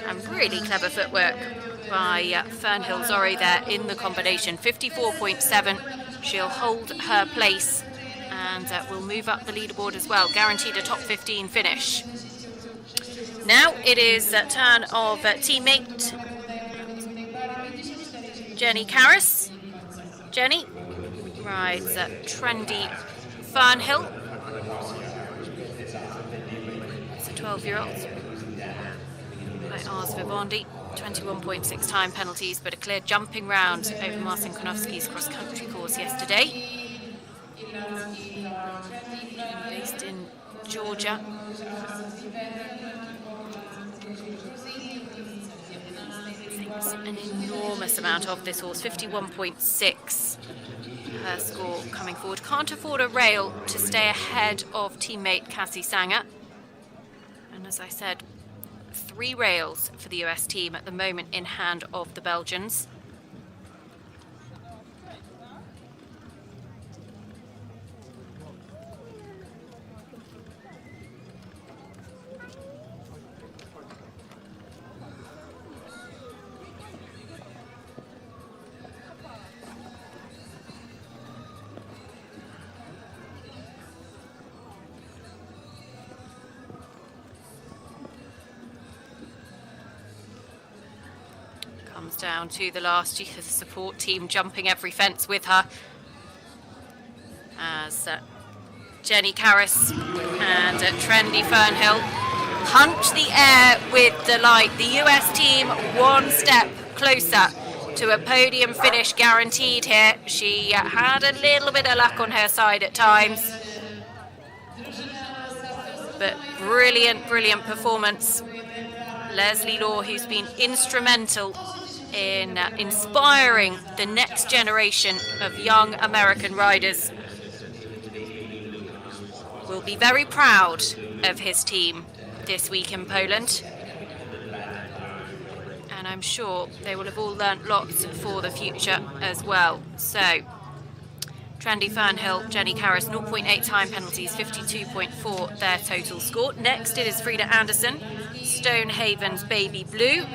And really clever footwork by Fernhill Zorri there in the combination. 54.7. She'll hold her place and will move up the leaderboard as well, guaranteed a top 15 finish. Now it is a turn of teammate Jenny Karras. Jenny rides trendy Fernhill. It's a 12-year-old by Ars Vivendi. 21.6 time penalties, but a clear jumping round over Marcin Konowski's cross-country course yesterday. Based in Georgia. Thinks an enormous amount of this horse, 51.6. Her score coming forward. Can't afford a rail to stay ahead of teammate Cassie Sanger. And as I said, 3 rails for the US team at the moment in hand of the Belgians. Comes down to the last year, the support team jumping every fence with her as Jenny Karras and trendy Fernhill punch the air with delight. The US team 1 step closer to a podium finish guaranteed here. She had a little bit of luck on her side at times, but brilliant performance. Leslie Law, who's been instrumental in inspiring the next generation of young American riders, will be very proud of his team this week in Poland. And I'm sure they will have all learnt lots for the future as well. So, trendy Fernhill, Jenny Karras, 0.8 time penalties, 52.4 their total score. Next it is Frida Anderson, Stonehaven's Baby Blue.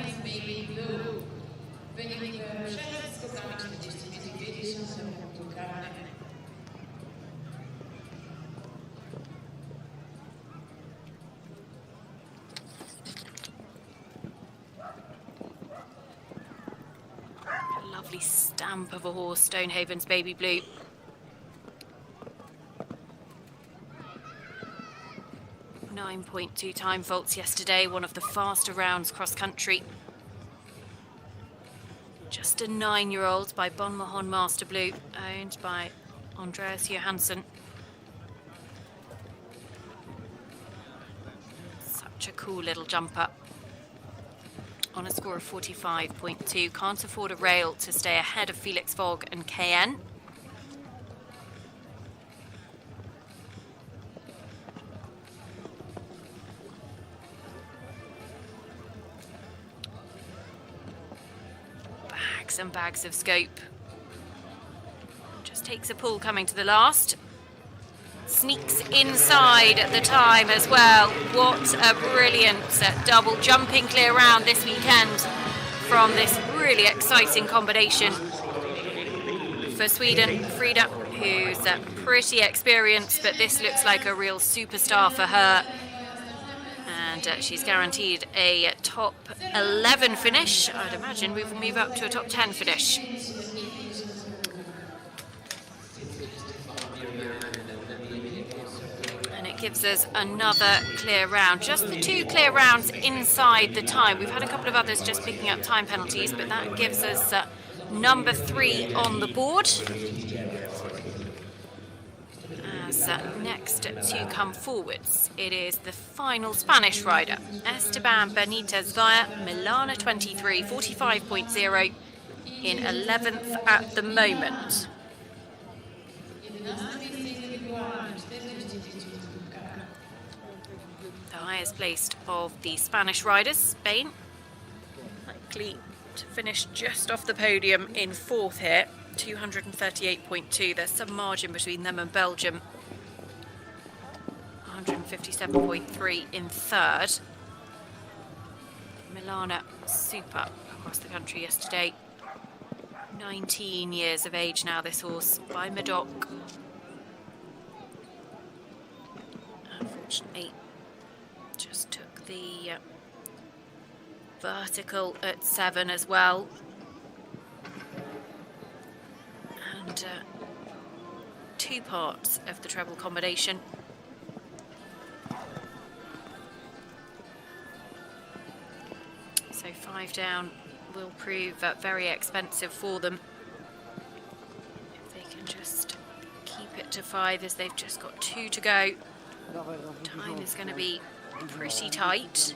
Lovely stamp of a horse, Stonehaven's Baby Blue. .2 time faults yesterday, one of the faster rounds cross country. Just a 9-year-old by Bon Mahon Master Blue, owned by Andreas Johansson. Such a cool little jumper. On a score of 45.2, can't afford a rail to stay ahead of Felix Vogue and KN. Bags and bags of scope. Just takes a pull coming to the last. Sneaks inside at the time as well. What a brilliant double jumping clear round this weekend from this really exciting combination. for Sweden, Frida, who's pretty experienced, but this looks like a real superstar for her. And she's guaranteed a top 11 finish. I'd imagine we will move up to a top 10 finish. And it gives us another clear round. Just the 2 clear rounds inside the time. We've had a couple of others just picking up time penalties, but that gives us number 3 on the board. As next to come forwards, it is the final Spanish rider, Esteban Benitez via Milana 23, 45.0 in 11th at the moment. The highest placed of the Spanish riders, Spain, likely to finish just off the podium in 4th here, 238.2. There's some margin between them and Belgium. 157.3 in 3rd. Milana super across the country yesterday. 19 years of age now, this horse, by Madoc. Unfortunately, just took the vertical at 7 as well. And 2 parts of the treble combination. So 5 down will prove very expensive for them. If they can just keep it to 5, as they've just got 2 to go. Time is going to be pretty tight.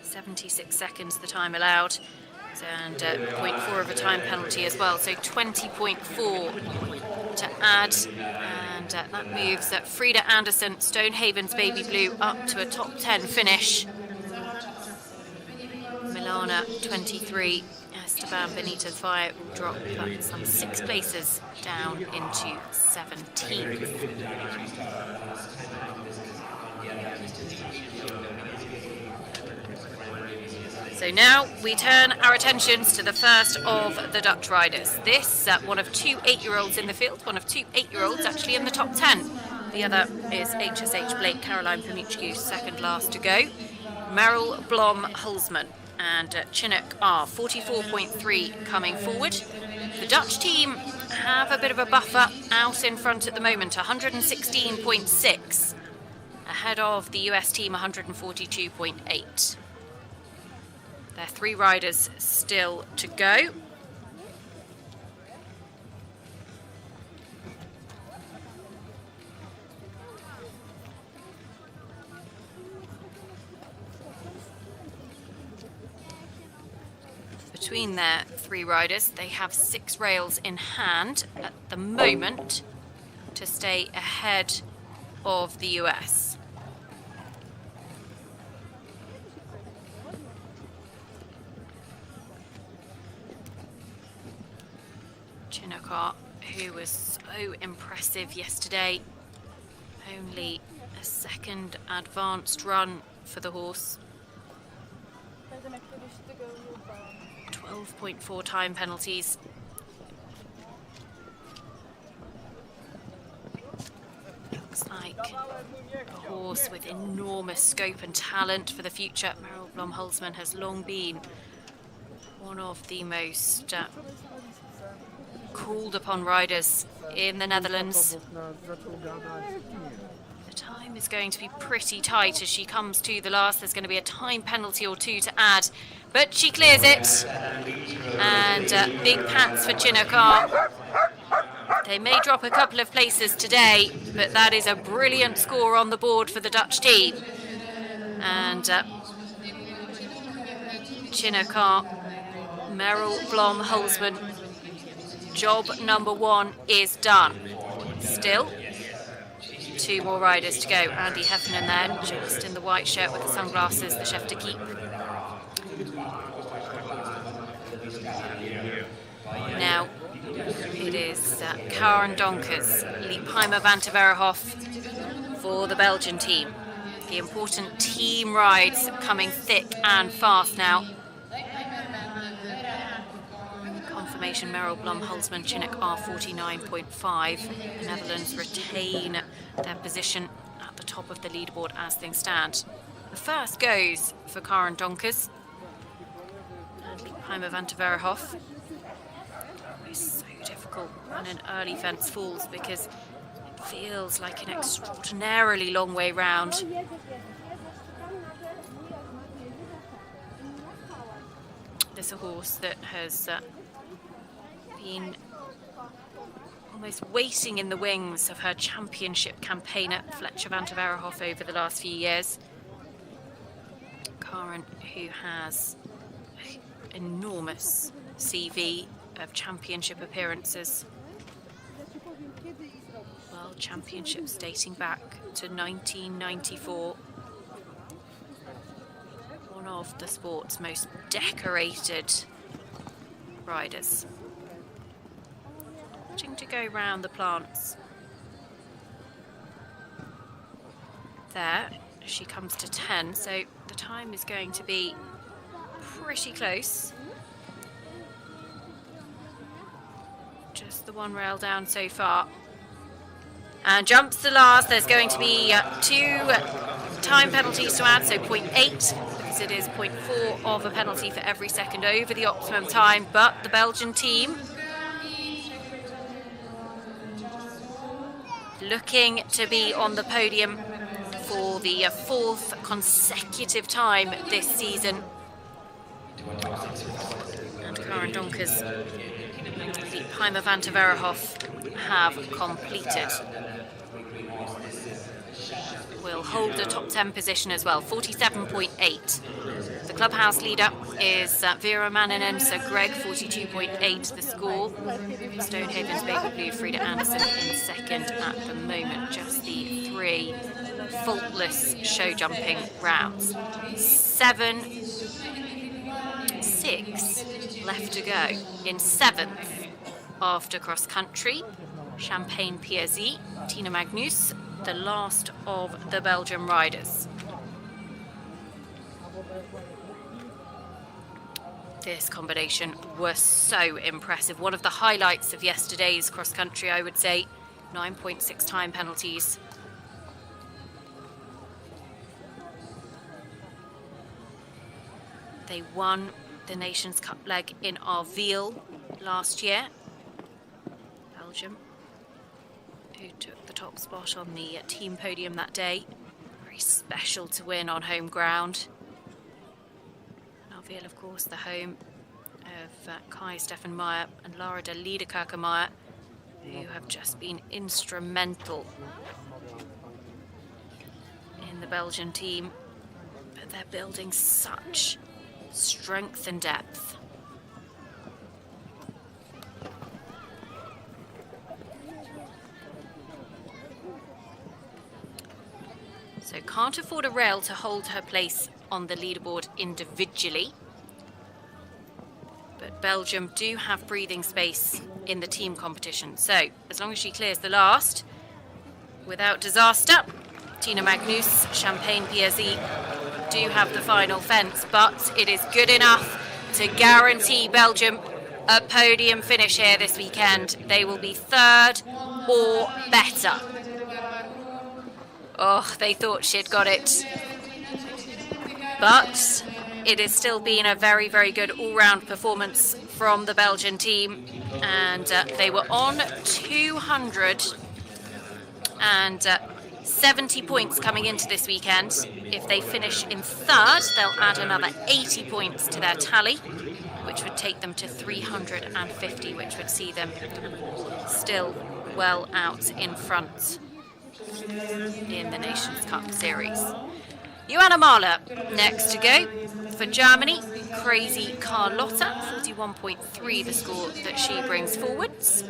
76 seconds the time allowed. And 0.4 of a time penalty as well, so 20.4 to add. And that moves Frida Anderson, Stonehaven's Baby Blue, up to a top 10 finish. Milana 23, Esteban Benitez via will drop some 6 places down into 17th. So now we turn our attentions to the first of the Dutch riders. This, one of 2 8-year-olds in the field, one of 2 8-year-olds actually in the top 10. The other is HSH Blake Caroline Pamuchku, second last to go. Merrill Blom Hulsman and Chinook are 44.3 coming forward. The Dutch team have a bit of a buffer out in front at the moment, 116.6, ahead of the US team, 142.8. There are 3 riders still to go. Between their 3 riders, they have 6 rails in hand at the moment to stay ahead of the US. Chinook, who was so impressive yesterday, only a 2nd advanced run for the horse. 12.4 time penalties. Looks like a horse with enormous scope and talent for the future. Merrill Blom Hulsman has long been one of the most called upon riders in the Netherlands. The time is going to be pretty tight as she comes to the last. There's going to be a time penalty or 2 to add, but she clears it. And big pants for Chinook. They may drop a couple of places today, but that is a brilliant score on the board for the Dutch team. And Chinook, Merrill Blom Hulsman, job number 1 is done. Still 2 more riders to go. Andy Heffernan there, just in the white shirt with the sunglasses, the chef de keep. Now it is Karen Donkers, Liepheimer van ter Verhoef for the Belgian team. The important team rides formation, Merrill Blum, Hulsman, Chinnock are 49.5. The Netherlands retain their position at the top of the leaderboard as things stand. The first goes for Karen Donkers. And Heimer van der Verenhof. It's so difficult when an early fence falls because it feels like an extraordinarily long way round. There's a horse that has been almost waiting in the wings of her championship campaigner, Fletcher van der Verenhof, over the last few years. Karen, who has an enormous CV of championship appearances. World Championships dating back to 1994. One of the sport's most decorated riders. Watching to go round the plants. There, she comes to 10, so the time is going to be pretty close. Just the one rail down so far. And jumps the last. There's going to be 2 time penalties to add, so 0.8, because it is 0.4 of a penalty for every second over the optimum time. But the Belgian team looking to be on the podium for the 4th consecutive time this season. And Karen Donkers, the Heimer van der Verenhof, have completed. Will hold the top 10 position as well, 47.8. The clubhouse leader is Vera Manninen, so Greg, 42.8 the score. Stonehaven's Baby Blue, Frida Anderson in second at the moment. Just the 3 faultless show jumping rounds. 7, 6 left to go. In 7th, after cross country, Champagne PSE, Tina Magnus, the last of the Belgian riders. This combination was so impressive. One of the highlights of yesterday's cross country, I would say. 9.6 time penalties. They won the Nations Cup leg in Arville last year. Belgium, who took the top spot on the team podium that day. Very special to win on home ground. Arville, of course, the home of Kai Stefan Meyer and Lara de Liederkerke Meyer, who have just been instrumental in the Belgian team. But they're building such strength and depth. So can't afford a rail to hold her place on the leaderboard individually. But Belgium do have breathing space in the team competition. So as long as she clears the last without disaster, Tina Magnus, Champagne PSE do have the final fence, but it is good enough to guarantee Belgium a podium finish here this weekend. They will be 3rd or better. Oh, they thought she'd got it. But it has still been a very, very good all-round performance from the Belgian team. And they were on 270 points coming into this weekend. If they finish in 3rd, they'll add another 80 points to their tally, which would take them to 350, which would see them still well out in front in the Nations Cup series. Joanna Mahler next to go for Germany. Crazy Carlotta, 41.3 the score that she brings forwards.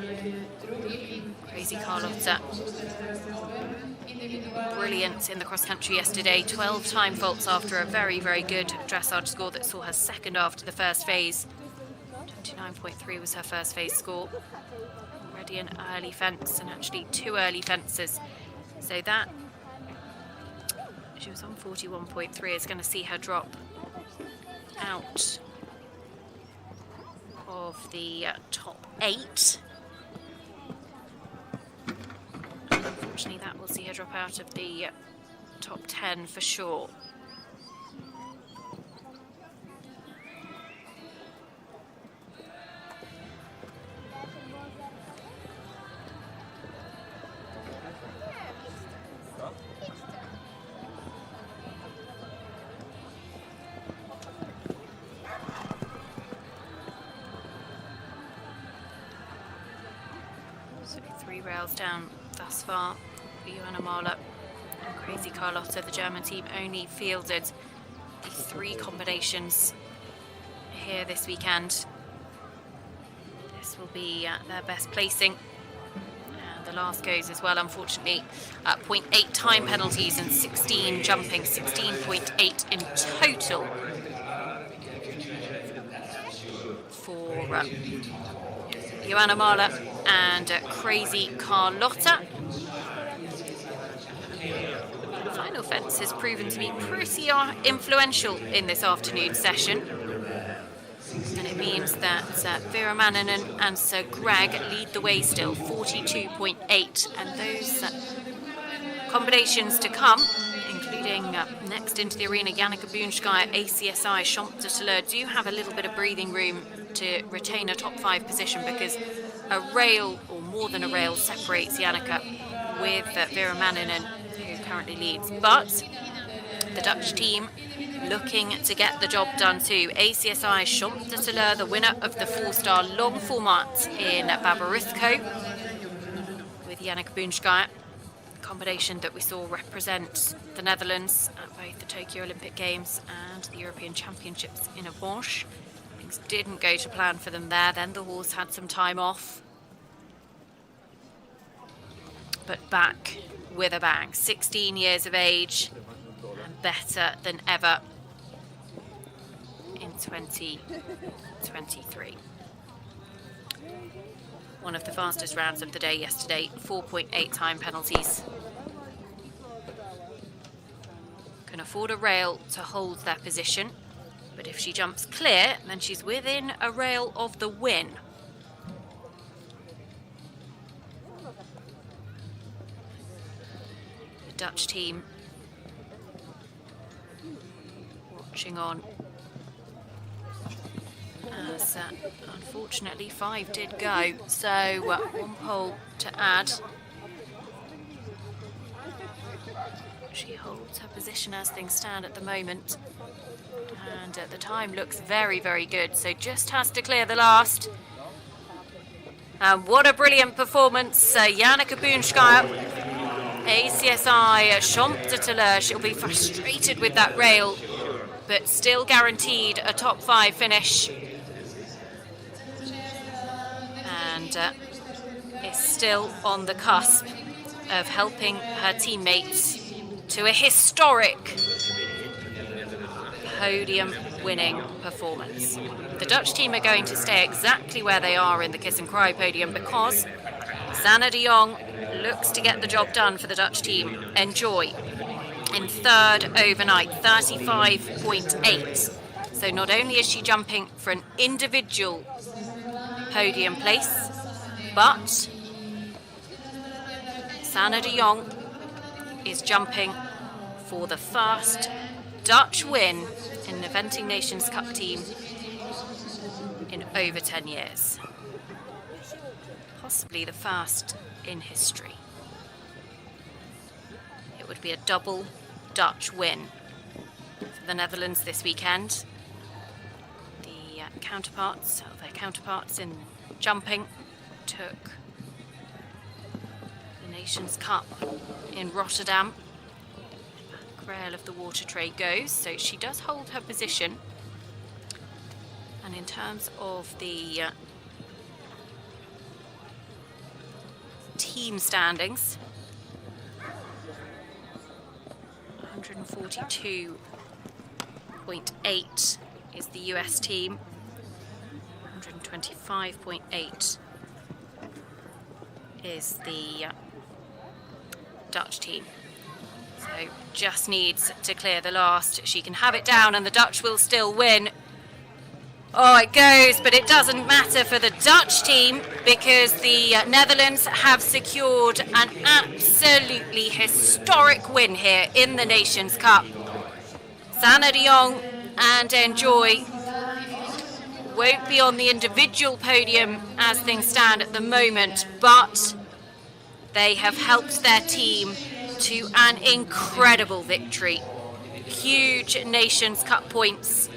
Crazy Carlotta, brilliant in the cross country yesterday. 12 time faults after a very, very good dressage score that saw her 2nd after the first phase. 29.3 was her first phase score. Already an early fence, and actually 2 early fences. So that, she was on 41.3, is going to see her drop out of of the top 8. Unfortunately, that will see her drop out of the top 10 for sure. So 3 rails down thus far for Joanna Mahler and Crazy Carlotta. The German team only fielded the 3 combinations here this weekend. This will be their best placing. And the last goes as well, unfortunately, at 0.8 time penalties and 16 jumping, 16.8 in total for Joanna Mahler and Crazy Carlotta. The final fence has proven to be pretty influential in this afternoon session. And it means that Vera Manninen and Sir Greg lead the way still, 42.8. And those combinations to come, including next into the arena, Janneke Boonskaya, ACSI, Champ de Tilleur, do have a little bit of breathing room to retain a top 5 position, because a rail, or more than a rail, separates Janneke with Vera Manninen, who currently leads. But the Dutch team looking to get the job done too. ACSI Champ de Tilleur, the winner of the 4-star long format in Babarusco, with Janneke Boonskaya, combination that we saw represent the Netherlands at both the Tokyo Olympic Games and the European Championships in Avranches. Things didn't go to plan for them there. Then the horse had some time off, but back with a bang. 16 years of age and better than ever in 2023. One of the fastest rounds of the day yesterday, 4.8 time penalties. Can afford a rail to hold their position, but if she jumps clear, then she's within a rail of the win. The Dutch team watching on, as unfortunately 5 did go, so 1 pole to add. She holds her position as things stand at the moment, and the time looks very, very good, so just has to clear the last. And what a brilliant performance, Janneke Boonskaya, ACSI Champ de Tilleur. She'll be frustrated with that rail, but still guaranteed a top 5 finish. And is still on the cusp of helping her teammates to a historic podium-winning performance. The Dutch team are going to stay exactly where they are in the Kiss and Cry podium, because Sanne de Jong looks to get the job done for the Dutch team. Enjoy in 3rd overnight, 35.8. So not only is she jumping for an individual podium place, but Sanne de Jong is jumping for the first Dutch win in an Eventing Nations Cup team in over 10 years. Possibly the first in history. It would be a double Dutch win for the Netherlands this weekend. The counterparts, or their counterparts in jumping, took the Nations Cup in Rotterdam. Back rail of the water tray goes, so she does hold her position. And in terms of the team standings, 142.8 is the US team, 125.8 is the Dutch team. So just needs to clear the last. She can have it down and the Dutch will still win Oh, it goes, but it doesn't matter for the Dutch team because the Netherlands have secured an absolutely historic win here in the Nations Cup. Sanne de Jong and Enjoy won't be on the individual podium as things stand at the moment, but they have helped their team to an incredible victory. Huge Nations Cup points.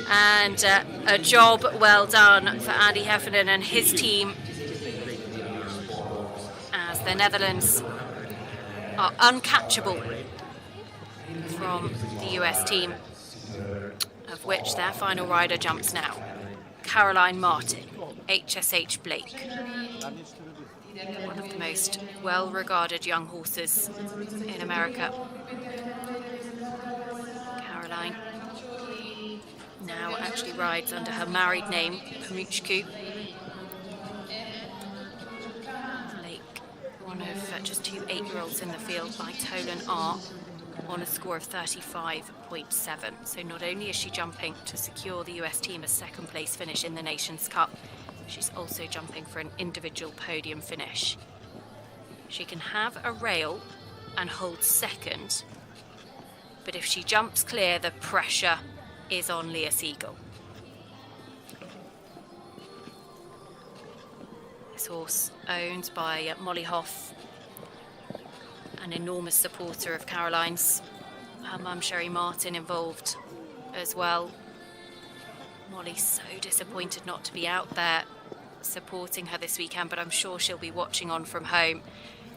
And a job well done for Andy Heffernan and his team as the Netherlands are uncatchable from the US team, of which their final rider jumps now. Caroline Martin, HSH Blake. One of the most well-regarded young horses in America. Caroline now actually rides under her married name, Pamuchku. Blake, one of just 2 8-year-olds in the field by Tolan R, on a score of 35.7. So not only is she jumping to secure the US team a second place finish in the Nations Cup, she's also jumping for an individual podium finish. She can have a rail and hold second, but if she jumps clear, the pressure is on Leah Siegel. This horse owned by Molly Hoff, an enormous supporter of Caroline's. Her mum Sherry Martin involved as well. Molly's so disappointed not to be out there supporting her this weekend, but I'm sure she'll be watching on from home.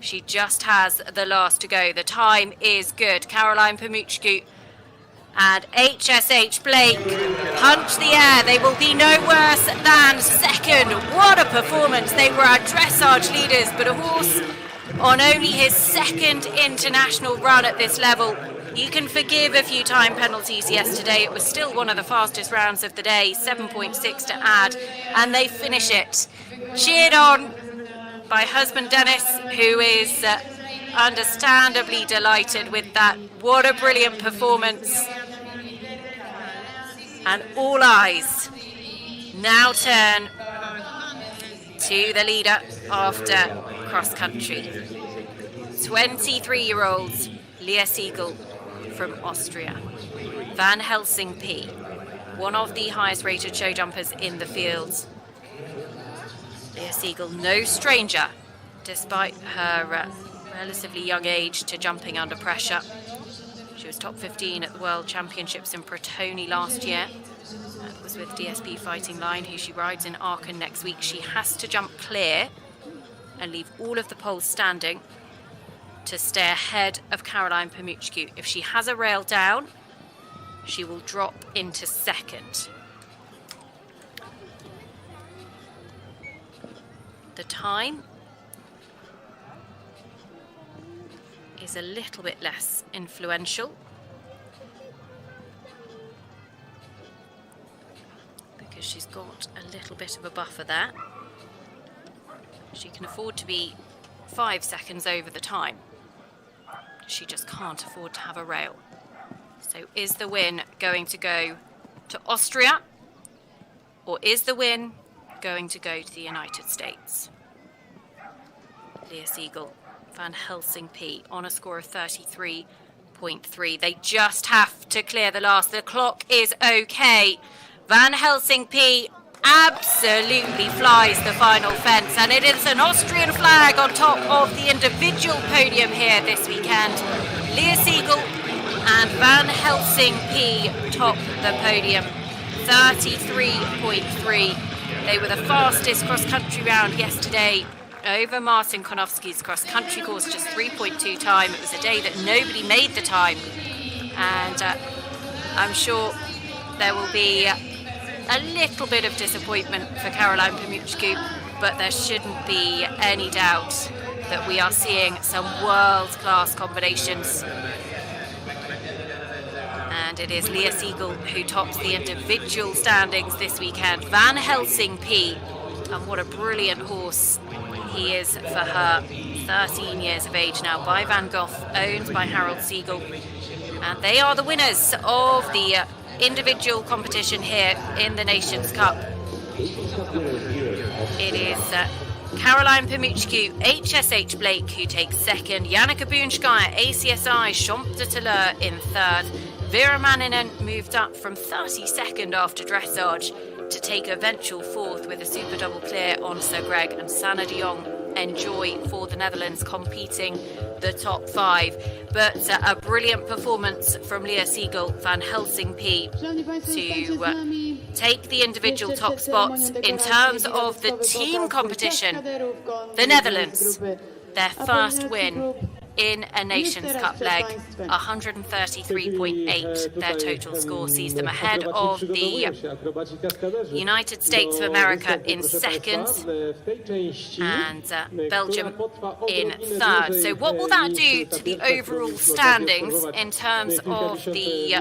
She just has the last to go. The time is good. Caroline Pamuchku and HSH Blake punch the air. They will be no worse than second. What a performance. They were our dressage leaders, but a horse on only his second international run at this level. You can forgive a few time penalties yesterday. It was still one of the fastest rounds of the day, 7.6 to add, and they finish it. Cheered on by husband Dennis, who is understandably delighted with that. What a brilliant performance. And all eyes now turn to the leader after cross country. 23-year-old Leah Siegel from Austria. Van Helsing P, one of the highest rated show jumpers in the field. Leah Siegel, no stranger, despite her relatively young age, to jumping under pressure. She was top 15 at the World Championships in Protoni last year. That was with DSP Fighting Line, who she rides in Aachen next week. She has to jump clear and leave all of the poles standing to stay ahead of Caroline Pamuchku. If she has a rail down, she will drop into second. The time is a little bit less influential because she's got a little bit of a buffer there. She can afford to be 5 seconds over the time. She just can't afford to have a rail. So is the win going to go to Austria, or is the win going to go to the United States? Leah Siegel, Van Helsing P on a score of 33.3. They just have to clear the last. The clock is okay. Van Helsing P absolutely flies the final fence, and it is an Austrian flag on top of the individual podium here this weekend. Leah Siegel and Van Helsing P top the podium, 33.3. They were the fastest cross-country round yesterday over Martin Konofsky's cross-country course, just 3.2 time. It was a day that nobody made the time, and I'm sure there will be a little bit of disappointment for Caroline Pamuchku, but there shouldn't be any doubt that we are seeing some world-class combinations. And it is Leah Siegel who tops the individual standings this weekend. Van Helsing P, and what a brilliant horse he is for her. 13 years of age now, by Van Gogh, owned by Harold Siegel. And they are the winners of the individual competition here in the Nations Cup. It is Caroline Pamuchku, HSH Blake, who takes second. Janneke Boonskaya, ACSI, Champ de Talleur in third. Vera Manninen moved up from 32nd after dressage to take eventual fourth with a super double clear on Sir Greg, and Sanne de Jong Enjoy for the Netherlands competing the top five. But a brilliant performance from Leah Siegel van Helsing P to take the individual top spots. In terms of the team competition, the Netherlands, their first win in a Nations Cup leg, 133.8. Their total score sees them ahead of the United States of America in second and Belgium in third. So what will that do to the overall standings in terms of the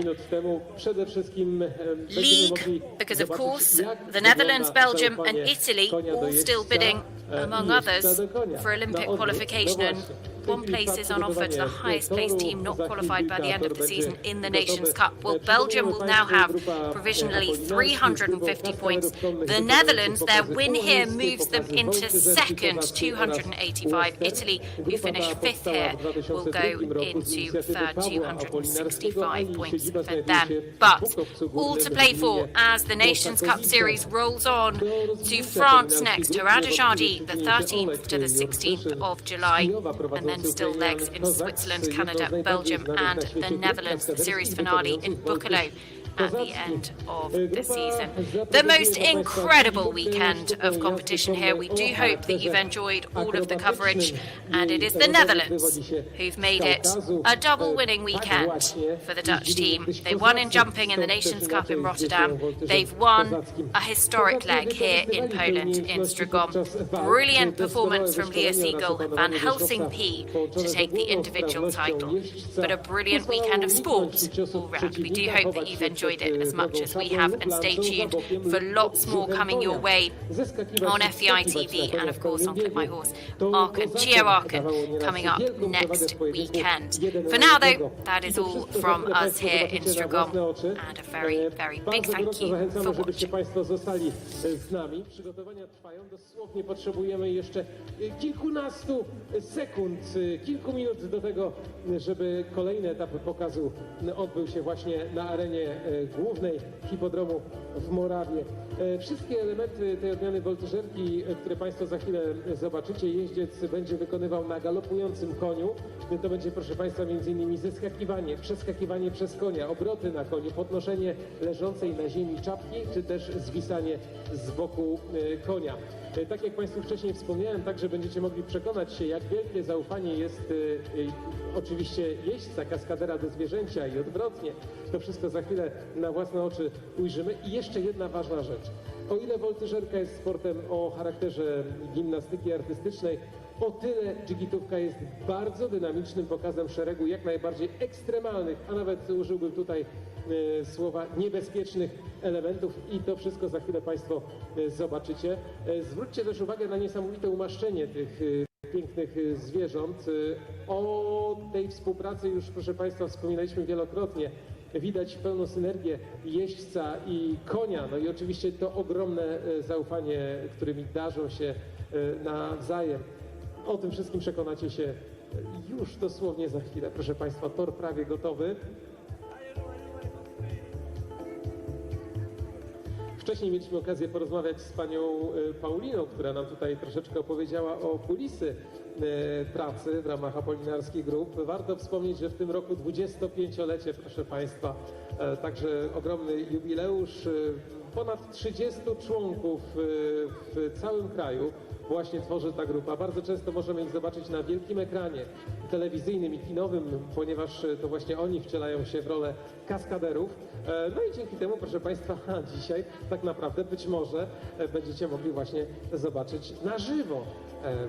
league? Because of course the Netherlands, Belgium and Italy all still bidding, among others, for Olympic qualification, and one place is on offer to the highest placed team not qualified by the end of the season in the Nations Cup. Well, Belgium will now have provisionally 350 points. The Netherlands, their win here moves them into second, 285. Italy, who finished fifth here, will go into third, 265 points for them. But all to play for as the Nations Cup series rolls on to France next, to Radijadi, the 13th to the 16th of July, and then still legs in Switzerland, Canada, Belgium and the Netherlands. The series finale in Buccolo at the end of the season. The most incredible weekend of competition here. We do hope that you've enjoyed all of the coverage, and it is the Netherlands who've made it a double winning weekend for the Dutch team. They won in jumping in the Nations Cup in Rotterdam. They've won a historic leg here in Poland in Strzegom. Brilliant performance from Leah Siegel and Van Helsing P to take the individual title. But a brilliant weekend of sport all round. We do hope that you've enjoyed it as much as we have, and stay tuned for lots more coming your way on FEI TV and of course on Clip My Horse. Aachen, Geo Aachen coming up next weekend. For now though, that is all from us here in Strzegom, and a very, very big thank you for watching. Państwo zostali z nami. Przygotowania trwają. Dosłownie potrzebujemy jeszcze kilkunastu sekund, kilku minut do tego, żeby kolejny etap pokazu odbył się właśnie na arenie głównej hipodromu w Morawie. Wszystkie elementy tej odmiany woltyżerki, które Państwo za chwilę zobaczycie, jeździec będzie wykonywał na galopującym koniu. To będzie, proszę Państwa, m.in. zeskakiwanie, przeskakiwanie przez konia, obroty na koniu, podnoszenie leżącej na ziemi czapki, czy też zwisanie z boku konia. Tak jak Państwu wcześniej wspomniałem, także będziecie mogli przekonać się, jak wielkie zaufanie jest oczywiście jeźdźca, kaskadera do zwierzęcia i odwrotnie. To wszystko za chwilę na własne oczy ujrzymy. I jeszcze jedna ważna rzecz. O ile woltyżerka jest sportem o charakterze gimnastyki artystycznej, o tyle dżigitówka jest bardzo dynamicznym pokazem szeregu jak najbardziej ekstremalnych, a nawet użyłbym tutaj słowa niebezpiecznych elementów, i to wszystko za chwilę Państwo zobaczycie. Zwróćcie też uwagę na niesamowite umaszczenie tych pięknych zwierząt. O tej współpracy już, proszę Państwa, wspominaliśmy wielokrotnie. Widać pełną synergię jeźdźca i konia, no i oczywiście to ogromne zaufanie, którymi darzą się nawzajem. O tym wszystkim przekonacie się już dosłownie za chwilę. Proszę Państwa, tor prawie gotowy. Wcześniej mieliśmy okazję porozmawiać z panią Pauliną, która nam tutaj troszeczkę opowiedziała o kulisy pracy w ramach Apolinarskich Grup. Warto wspomnieć, że w tym roku 25-lecie, proszę Państwa, także ogromny jubileusz. Ponad 30 członków w całym kraju właśnie tworzy ta grupa. Bardzo często możemy ich zobaczyć na wielkim ekranie telewizyjnym i kinowym, ponieważ to właśnie oni wcielają się w rolę kaskaderów. No i dzięki temu, proszę Państwa, dzisiaj tak naprawdę być może będziecie mogli właśnie zobaczyć na żywo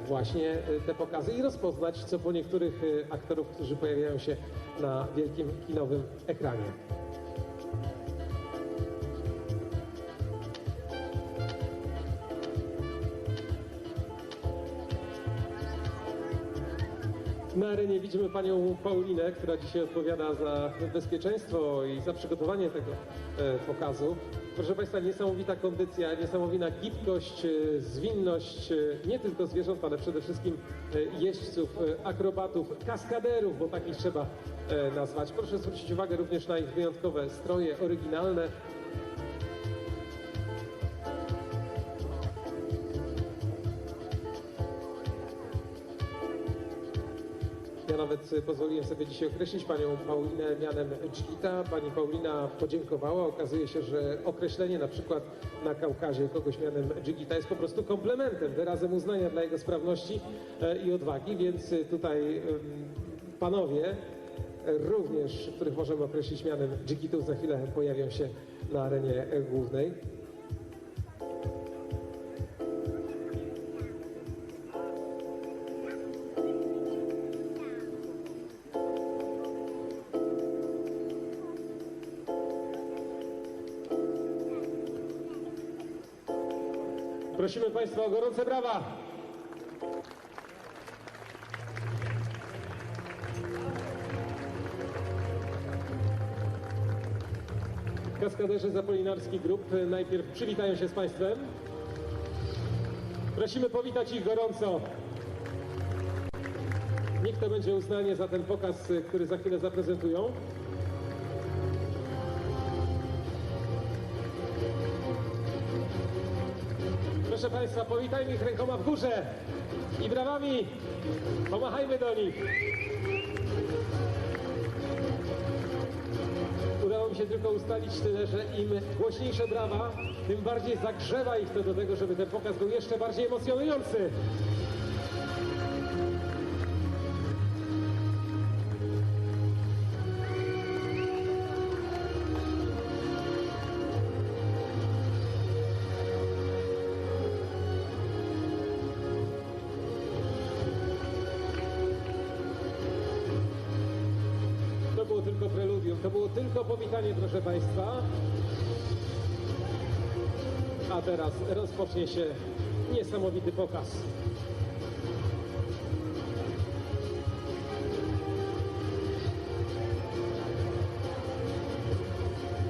właśnie te pokazy i rozpoznać co po niektórych aktorów, którzy pojawiają się na wielkim kinowym ekranie. Na arenie widzimy panią Paulinę, która dzisiaj odpowiada za bezpieczeństwo i za przygotowanie tego pokazu. Proszę Państwa, niesamowita kondycja, niesamowita gibkość, zwinność nie tylko zwierząt, ale przede wszystkim jeźdźców, akrobatów, kaskaderów, bo takich trzeba nazwać. Proszę zwrócić uwagę również na ich wyjątkowe stroje, oryginalne. Ja nawet pozwoliłem sobie dzisiaj określić panią Paulinę mianem Dżigita. Pani Paulina podziękowała. Okazuje się, że określenie na przykład na Kaukazie kogoś mianem Dżigita jest po prostu komplementem, wyrazem uznania dla jego sprawności i odwagi, więc tutaj panowie również, których możemy określić mianem Dżigitów, za chwilę pojawią się na arenie głównej. Prosimy Państwa o gorące brawa! Kaskaderzy z Apolinarski Group najpierw przywitają się z Państwem. Prosimy powitać ich gorąco. Niech to będzie uznanie za ten pokaz, który za chwilę zaprezentują. Proszę Państwa, powitajmy ich rękoma w górze i brawami. Pomachajmy do nich. Udało mi się tylko ustalić tyle, że im głośniejsze brawa, tym bardziej zagrzewa ich to do tego, żeby ten pokaz był jeszcze bardziej emocjonujący. To było tylko preludium, to było tylko powitanie, proszę Państwa. A teraz rozpocznie się niesamowity pokaz.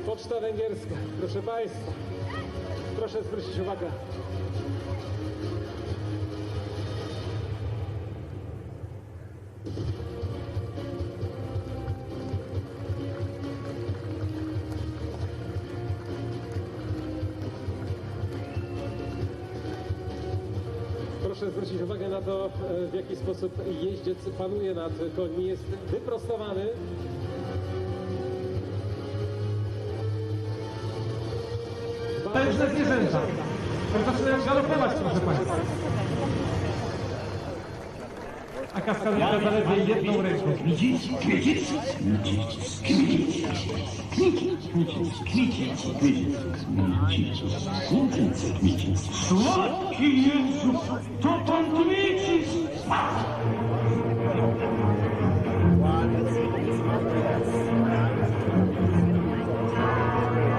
Poczta węgierska, proszę Państwa. Proszę zwrócić uwagę. Proszę zwrócić uwagę na to, w jaki sposób jeździec panuje nad końmi. Jest wyprostowany. Potężne zwierzęta. Zaczynają galopować, proszę Państwa. A kaskaderka zaledwie jedną ręką. Widzisz? Kwiecic? Kwiecic. Słodki Jezu, to pan Kwiecic!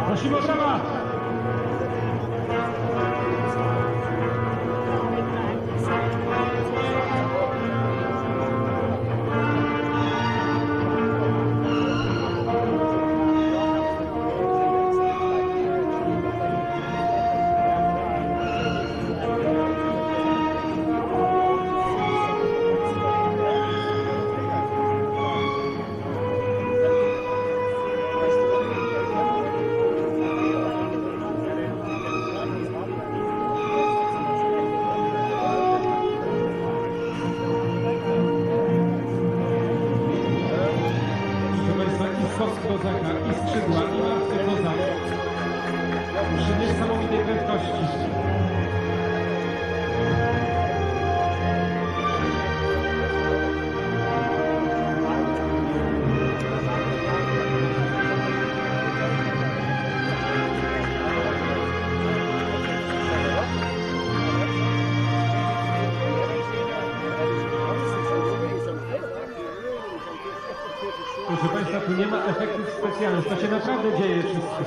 Prosimy o brawa! Kozaka i skrzydła i martwy kozak przy niesamowitej prędkości. Proszę Państwa, tu nie ma efektów specjalnych, to się naprawdę dzieje wszystko.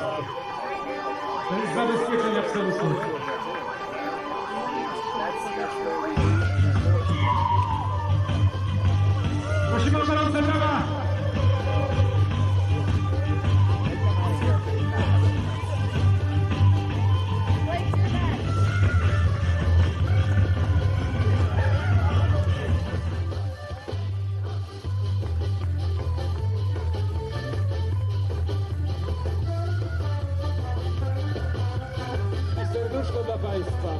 To jest zabezpieczenie absolutnie. Prosimy o gorące brawa! dla Państwa.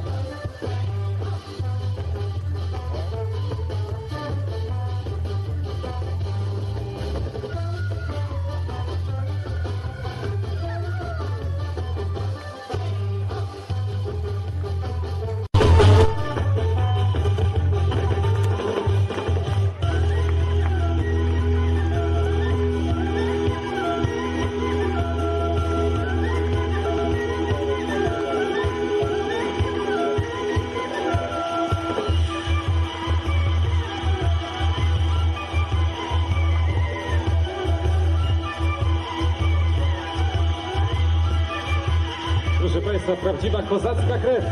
Proszę Państwa, prawdziwa kozacka krew.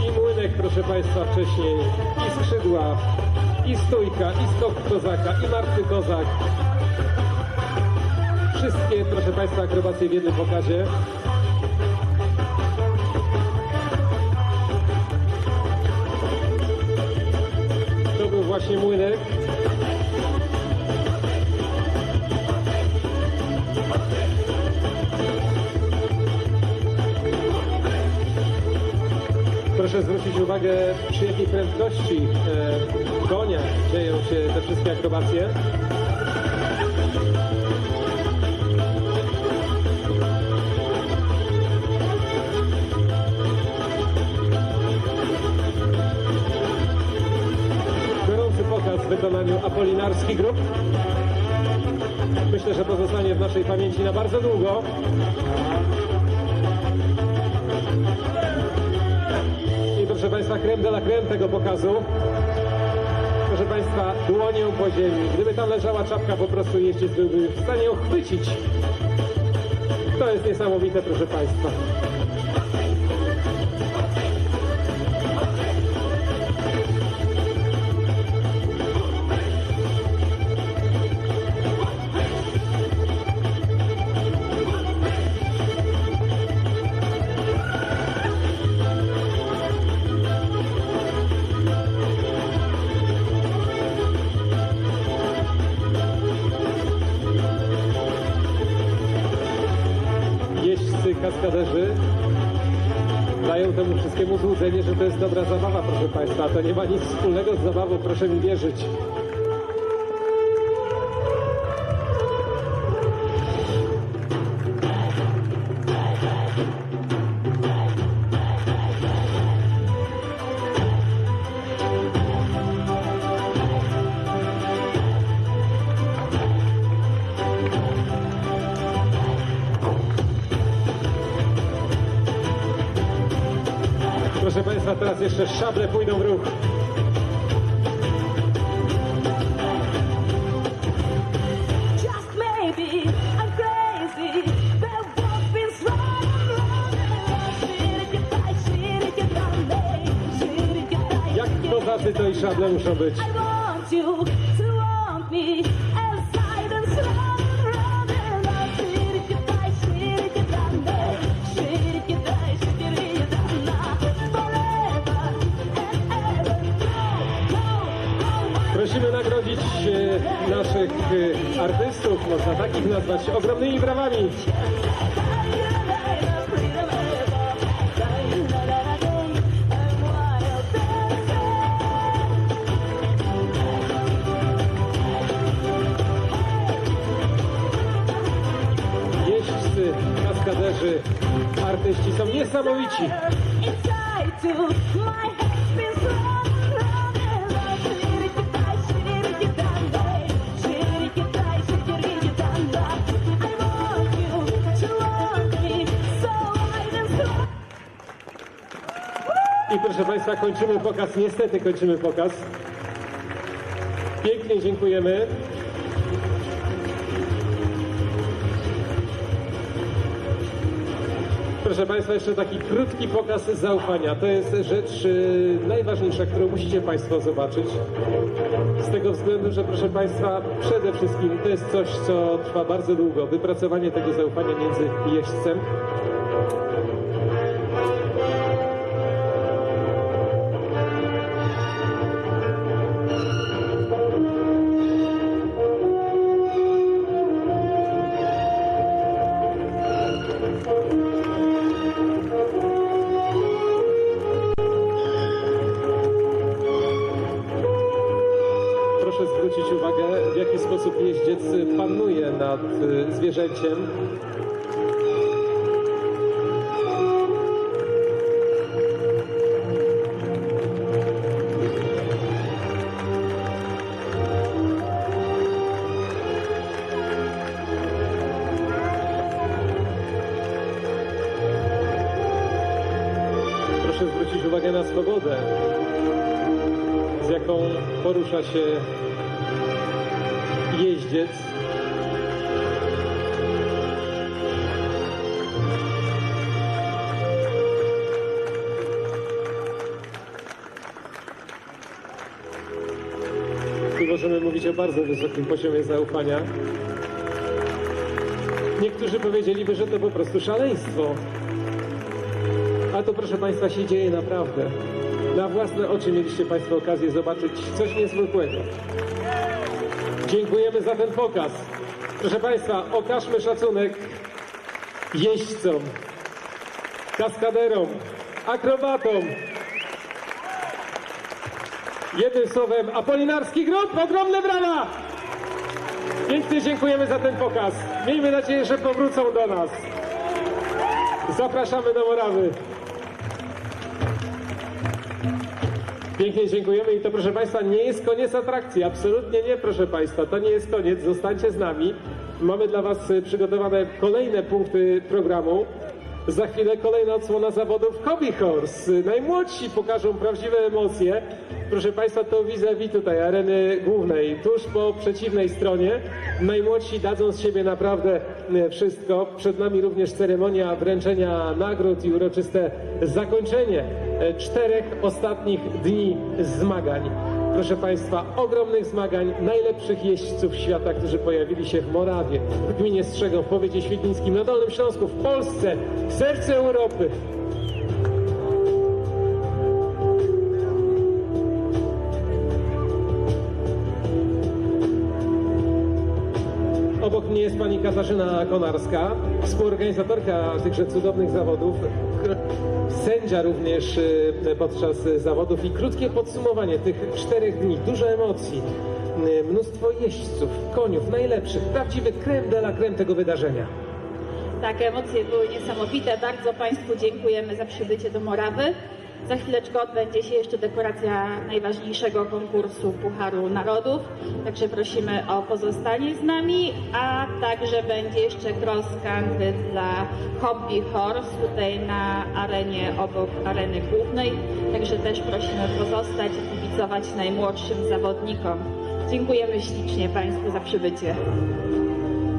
I młynek, proszę Państwa, wcześniej, i skrzydła, i stójka, i skok kozaka, i martwy kozak. Wszystkie, proszę Państwa, akrobacje w jednym pokazie. To był właśnie młynek. Proszę zwrócić uwagę, przy jakiej prędkości konia dzieją się te wszystkie akrobacje. Gorący pokaz w wykonaniu apolinarskich grup. Myślę, że pozostanie w naszej pamięci na bardzo długo. Proszę Państwa, crème de la crème tego pokazu. Proszę Państwa, dłonią po ziemi. Gdyby tam leżała czapka, po prostu jeździec byłby w stanie ją chwycić. To jest niesamowite, proszę Państwa. Kaskaderzy dają temu wszystkiemu złudzenie, że to jest dobra zabawa, proszę Państwa. To nie ma nic wspólnego z zabawą, proszę mi wierzyć. Proszę Państwa, teraz jeszcze szable pójdą w ruch. Jak kozacy to i szable muszą być. Prosimy nagrodzić naszych artystów, można takich nazwać, ogromnymi brawami. Jeźdźcy, kaskaderzy, artyści są niesamowici. I proszę Państwa, kończymy pokaz, niestety kończymy pokaz. Pięknie dziękujemy. Proszę Państwa, jeszcze taki krótki pokaz zaufania. To jest rzecz najważniejsza, którą musicie Państwo zobaczyć. Z tego względu, że proszę Państwa, przede wszystkim to jest coś, co trwa bardzo długo. Wypracowanie tego zaufania między jeźdźcem. zwrócić uwagę, w jaki sposób jeździec panuje nad zwierzęciem. Proszę zwrócić uwagę na swobodę, z jaką porusza się jeździec. Tu możemy mówić o bardzo wysokim poziomie zaufania. Niektórzy powiedzieliby, że to po prostu szaleństwo. A to, proszę Państwa, się dzieje naprawdę. Na własne oczy mieliście Państwo okazję zobaczyć coś niezwykłego. Dziękujemy za ten pokaz. Proszę Państwa, okażmy szacunek jeźdźcom, kaskaderom, akrobatom. Jednym słowem, apolinarski grup, ogromne brawa! Pięknie dziękujemy za ten pokaz. Miejmy nadzieję, że powrócą do nas. Zapraszamy do Morawy. Pięknie dziękujemy i to, proszę Państwa, nie jest koniec atrakcji. Absolutnie nie, proszę Państwa. To nie jest koniec. Zostańcie z nami. Mamy dla Was przygotowane kolejne punkty programu. Za chwilę kolejna odsłona zawodów Hobby Horse. Najmłodsi pokażą prawdziwe emocje. Proszę Państwa, to vis-a-vis tutaj areny głównej, tuż po przeciwnej stronie. Najmłodsi dadzą z siebie naprawdę wszystko. Przed nami również ceremonia wręczenia nagród i uroczyste zakończenie 4 ostatnich dni zmagań. Proszę Państwa, ogromnych zmagań najlepszych jeźdźców świata, którzy pojawili się w Morawie, w gminie Strzegom, w powiecie świdnickim, na Dolnym Śląsku, w Polsce, w sercu Europy. Obok mnie jest pani Katarzyna Konarska, współorganizatorka tychże cudownych zawodów, sędzia również podczas zawodów i krótkie podsumowanie tych 4 dni. Dużo emocji, mnóstwo jeźdźców, koniów, najlepszych, prawdziwy crème de la crème tego wydarzenia. Tak, emocje były niesamowite. Bardzo Państwu dziękujemy za przybycie do Morawy. Za chwileczkę odbędzie się jeszcze dekoracja najważniejszego konkursu Pucharu Narodów. Także prosimy o pozostanie z nami, a także będzie jeszcze cross country dla Hobby Horse tutaj na arenie obok areny głównej. Także też prosimy pozostać i kibicować najmłodszym zawodnikom. Dziękujemy ślicznie Państwu za przybycie.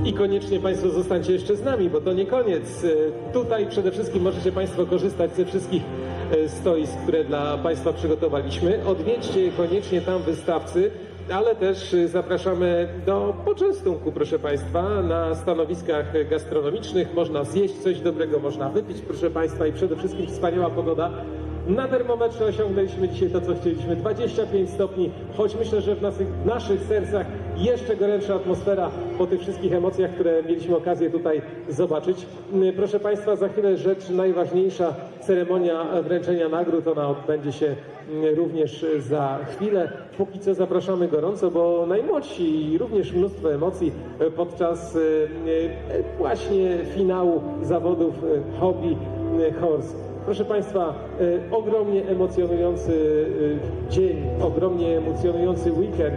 I koniecznie Państwo zostańcie jeszcze z nami, bo to nie koniec. Tutaj przede wszystkim możecie Państwo korzystać ze wszystkich stoisk, które dla Państwa przygotowaliśmy. Odwiedźcie je koniecznie tam wystawcy, ale też zapraszamy do poczęstunku, proszę Państwa, na stanowiskach gastronomicznych. Można zjeść coś dobrego, można wypić, proszę Państwa, i przede wszystkim wspaniała pogoda. Na termometrze osiągnęliśmy dzisiaj to, co chcieliśmy, 25 stopni, choć myślę, że w naszych sercach jeszcze gorętsza atmosfera po tych wszystkich emocjach, które mieliśmy okazję tutaj zobaczyć. Proszę Państwa, za chwilę rzecz najważniejsza, ceremonia wręczenia nagród, ona odbędzie się również za chwilę. Póki co zapraszamy gorąco, bo najmłodsi i również mnóstwo emocji podczas właśnie finału zawodów Hobby Horse. Proszę Państwa, ogromnie emocjonujący dzień, ogromnie emocjonujący weekend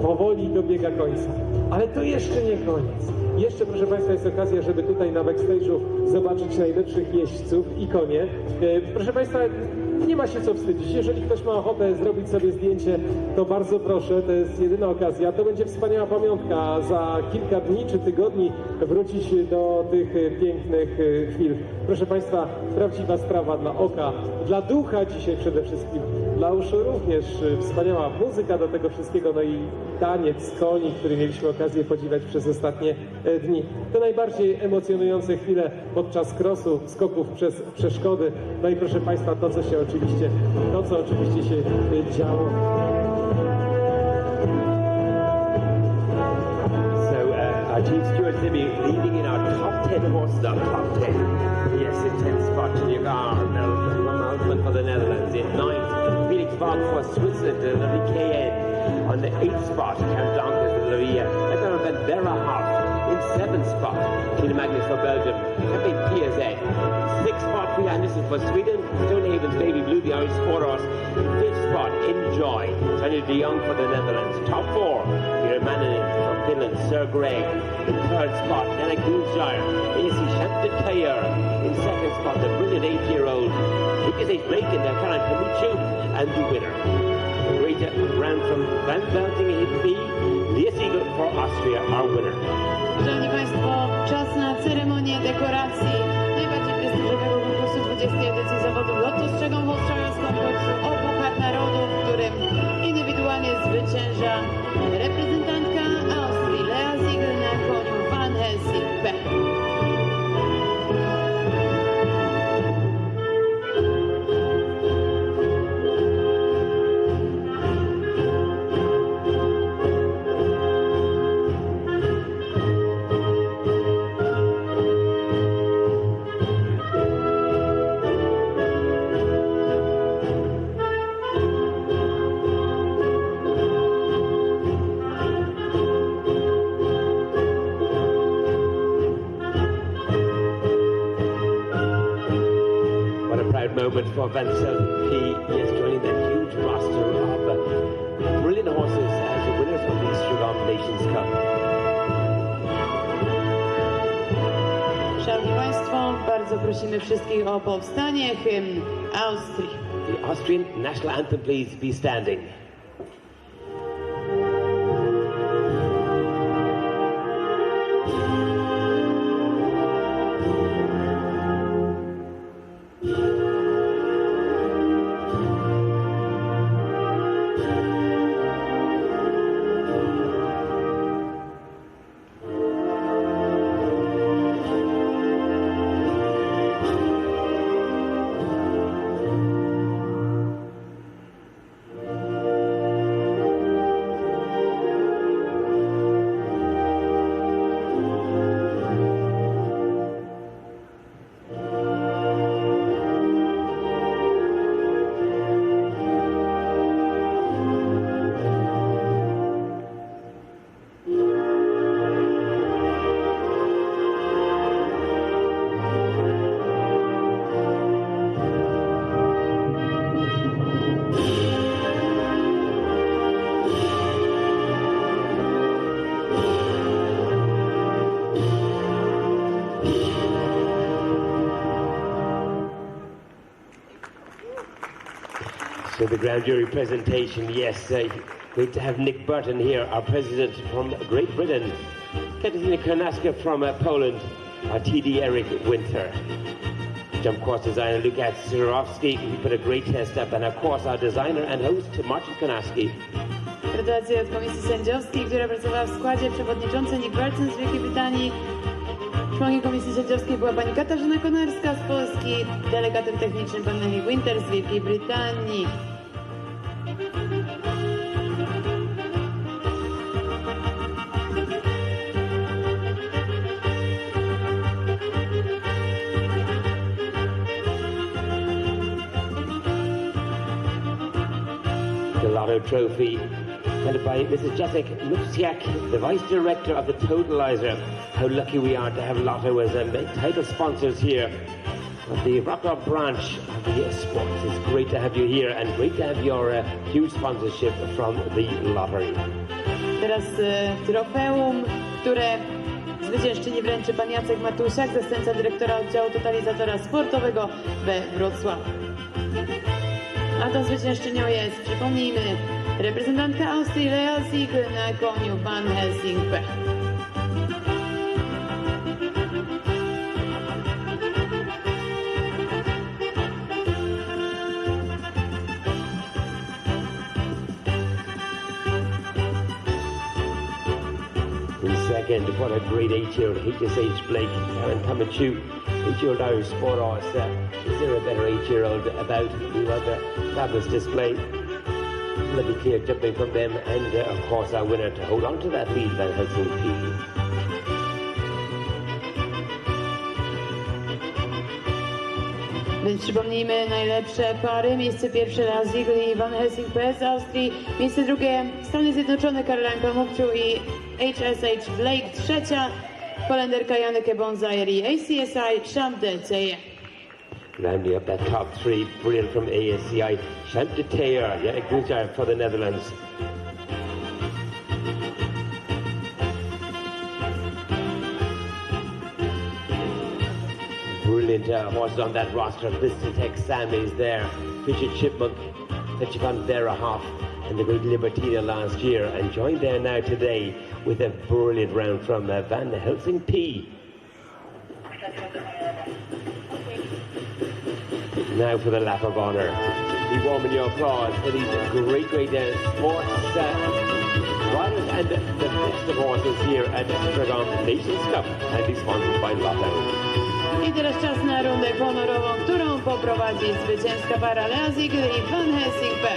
powoli dobiega końca. Ale to jeszcze nie koniec. Jeszcze, proszę Państwa, jest okazja, żeby tutaj na backstage'u zobaczyć najlepszych jeźdźców i konie. Proszę Państwa, nie ma się co wstydzić. Jeżeli ktoś ma ochotę zrobić sobie zdjęcie, to bardzo proszę, to jest jedyna okazja. To będzie wspaniała pamiątka. Za kilka dni czy tygodni wrócić do tych pięknych chwil. Proszę Państwa, prawdziwa sprawa dla oka, dla ducha dzisiaj przede wszystkim, dla uszu również. Wspaniała muzyka do tego wszystkiego, no i taniec koni, który mieliśmy okazję podziwiać przez ostatnie dni. To najbardziej emocjonujące chwile podczas crossu, skoków przez przeszkody. No i proszę Państwa, to co oczywiście się działo. So our chief stewards will be leading in our top 10 horses, our top 10. Yes, in 10th spot, Jagar, Malcolm for the Netherlands. In 9th, Felix Bach for Switzerland, Lovely KN. On the 8th spot, Count Donkers with Louis Vera Hart. In 7th spot, Tina Magnus for Belgium, Captain PSA. 6th spot, Pia Anderson for Sweden, Stonehaven's Baby Blue, the Irish Sport Horse. 5th spot, Enjoy, Tanya de Jong for the Netherlands. Top 4, Peter Manning from Finland, Sir Greg. In 3rd spot, Nana Goulshire, AC Chanticleer. In 2nd spot, the brilliant 8-year-old, Lucas H. Blake and Caroline Pamichu, and the winner. A great round from Van Belting FEI, the Eagle for Austria, our winner. Szanowni Państwo, czas na ceremonię dekoracji najbardziej prestiżowego konkursu 20. edycji zawodów lotu Strzegom z konkursu o Puchar Narodów, w którym indywidualnie zwycięża reprezentantka Austrii Lea Ziegel na koniu Van Helsing-P. Moment for Van Zelten P. Yes, joining that huge roster of brilliant horses as the winners of the Strzegom Nations Cup. Szanowni Państwo, bardzo prosimy wszystkich o powstanie. Hymn Austrii. The Austrian national anthem, please be standing. So the grand jury presentation, yes, great to have Nick Burton here, our president from Great Britain, Katarzyna Konaska from Poland, our TD Eric Winter, jump course designer Lukas Sirowski, who put a great test up, and of course our designer and host Marcin Konaski. Gratulacje od Komisji Sędziowskiej, która pracowała w składzie przewodniczący Nick Burton z Wielkiej Brytanii. Członkiem Komisji Sędziowskiej była pani Katarzyna Konarska z Polski, delegatem technicznym pan Henry Winter z Wielkiej Brytanii. The Lotto Trophy, headed by Mrs. Jacek Lupsiak, the Vice Director of the Totalizer. How lucky we are to have Lotto as title sponsors here of the Rockdog branch of the sports. It's great to have you here and great to have your huge sponsorship from the lottery. Teraz trofeum, które zwyciężczyni wręczy pan Jacek Matusiak, zastępca dyrektora oddziału totalizatora sportowego we Wrocławiu. A tą zwyciężczynią jest, przypomnijmy, reprezentantka Austrii Lea Ziegel na koniu Van Helsing-P. In second, what a great 8-year-old HSH Blake, Karen Pamichu, 8-year-old Irish sport horse. Is there a better 8-year-old about? We want a fabulous display. Lovely clear jumping from them, and of course our winner to hold on to that lead, Van Helsing-P. Więc przypomnijmy najlepsze pary. Miejsce pierwsze Lazigl i Van Helsing-P z Austrii. Miejsce drugie Stany Zjednoczone, Caroline Pamukciu i HSH Blake. Trzecia Holenderka Janneke Bonzajer i ACSI Champs-de-Teyer. Rounding up that top three, brilliant from ASCI. Champs-de-Teyer, yeah, good job for the Netherlands. Brilliant horses on that roster. Bristol Tech Sam is there. Richard Chipmunk, Fetchik on Vera Hoff, and the great Libertina last year, and joined there now today with a brilliant round from Van Helsing P. Now for the lap of honour. Be warming your applause for these great sports riders and the best of horses here at the Strzegom Nations Cup, and be sponsored by Lotto. I teraz czas na rundę honorową, którą poprowadzi zwycięska para Lazigl i Van Helsing-P.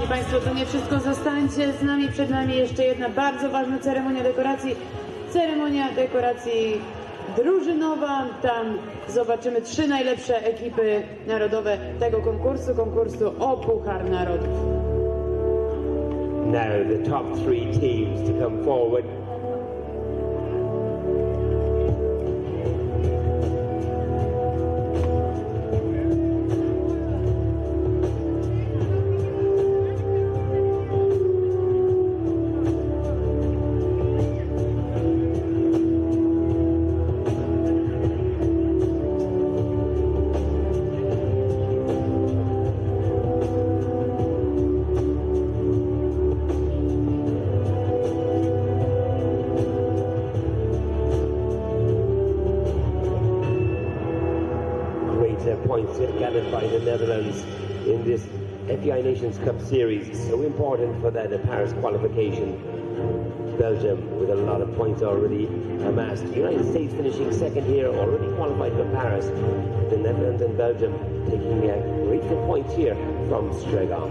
Państwo, to nie wszystko. Zostańcie z nami. Przed nami jeszcze jedna bardzo ważna ceremonia dekoracji. Ceremonia dekoracji drużynowa. Tam zobaczymy 3 najlepsze ekipy narodowe tego konkursu o Puchar Narodów. Now the top 3 teams to come forward. Points gathered by the Netherlands in this FEI Nations Cup series, so important for that Paris qualification. Belgium with a lot of points already amassed. The United States finishing second here, already qualified for Paris. The Netherlands and Belgium taking grateful points here from Strzegom.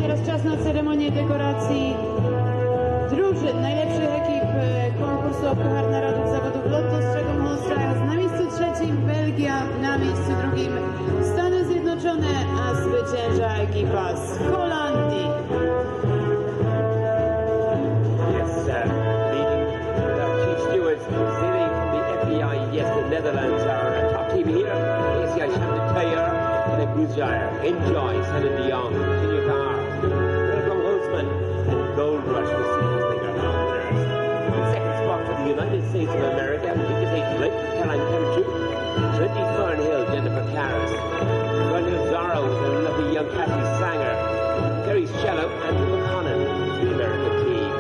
teraz czas na ceremonię dekoracji drużyn, najlepszych ekip konkursu o Puchar Narodów zawodów Lotto Strzegom Trials. Na miejscu trzecim Belgia, na miejscu drugim Stany Zjednoczone, a zwycięża ekipa z Holandii. Yes, leading the chief stewards, sailing from the FEI, yes, the Netherlands are a top team here. ACI Chanticleer and a Guzjair. Enjoy, Sanin de Jong, Virginia Carr, Welcome Holzman, and Gold Rush for Stephen Slinger now winners. Second spot for the United States of America, Lucas H. Blake, Caroline Kemchu, Trinity Fernhill, Jennifer Karras, Ronald Zaro with a lovely young Cassie Sanger, Terry Shallow, and McConnell, the American team.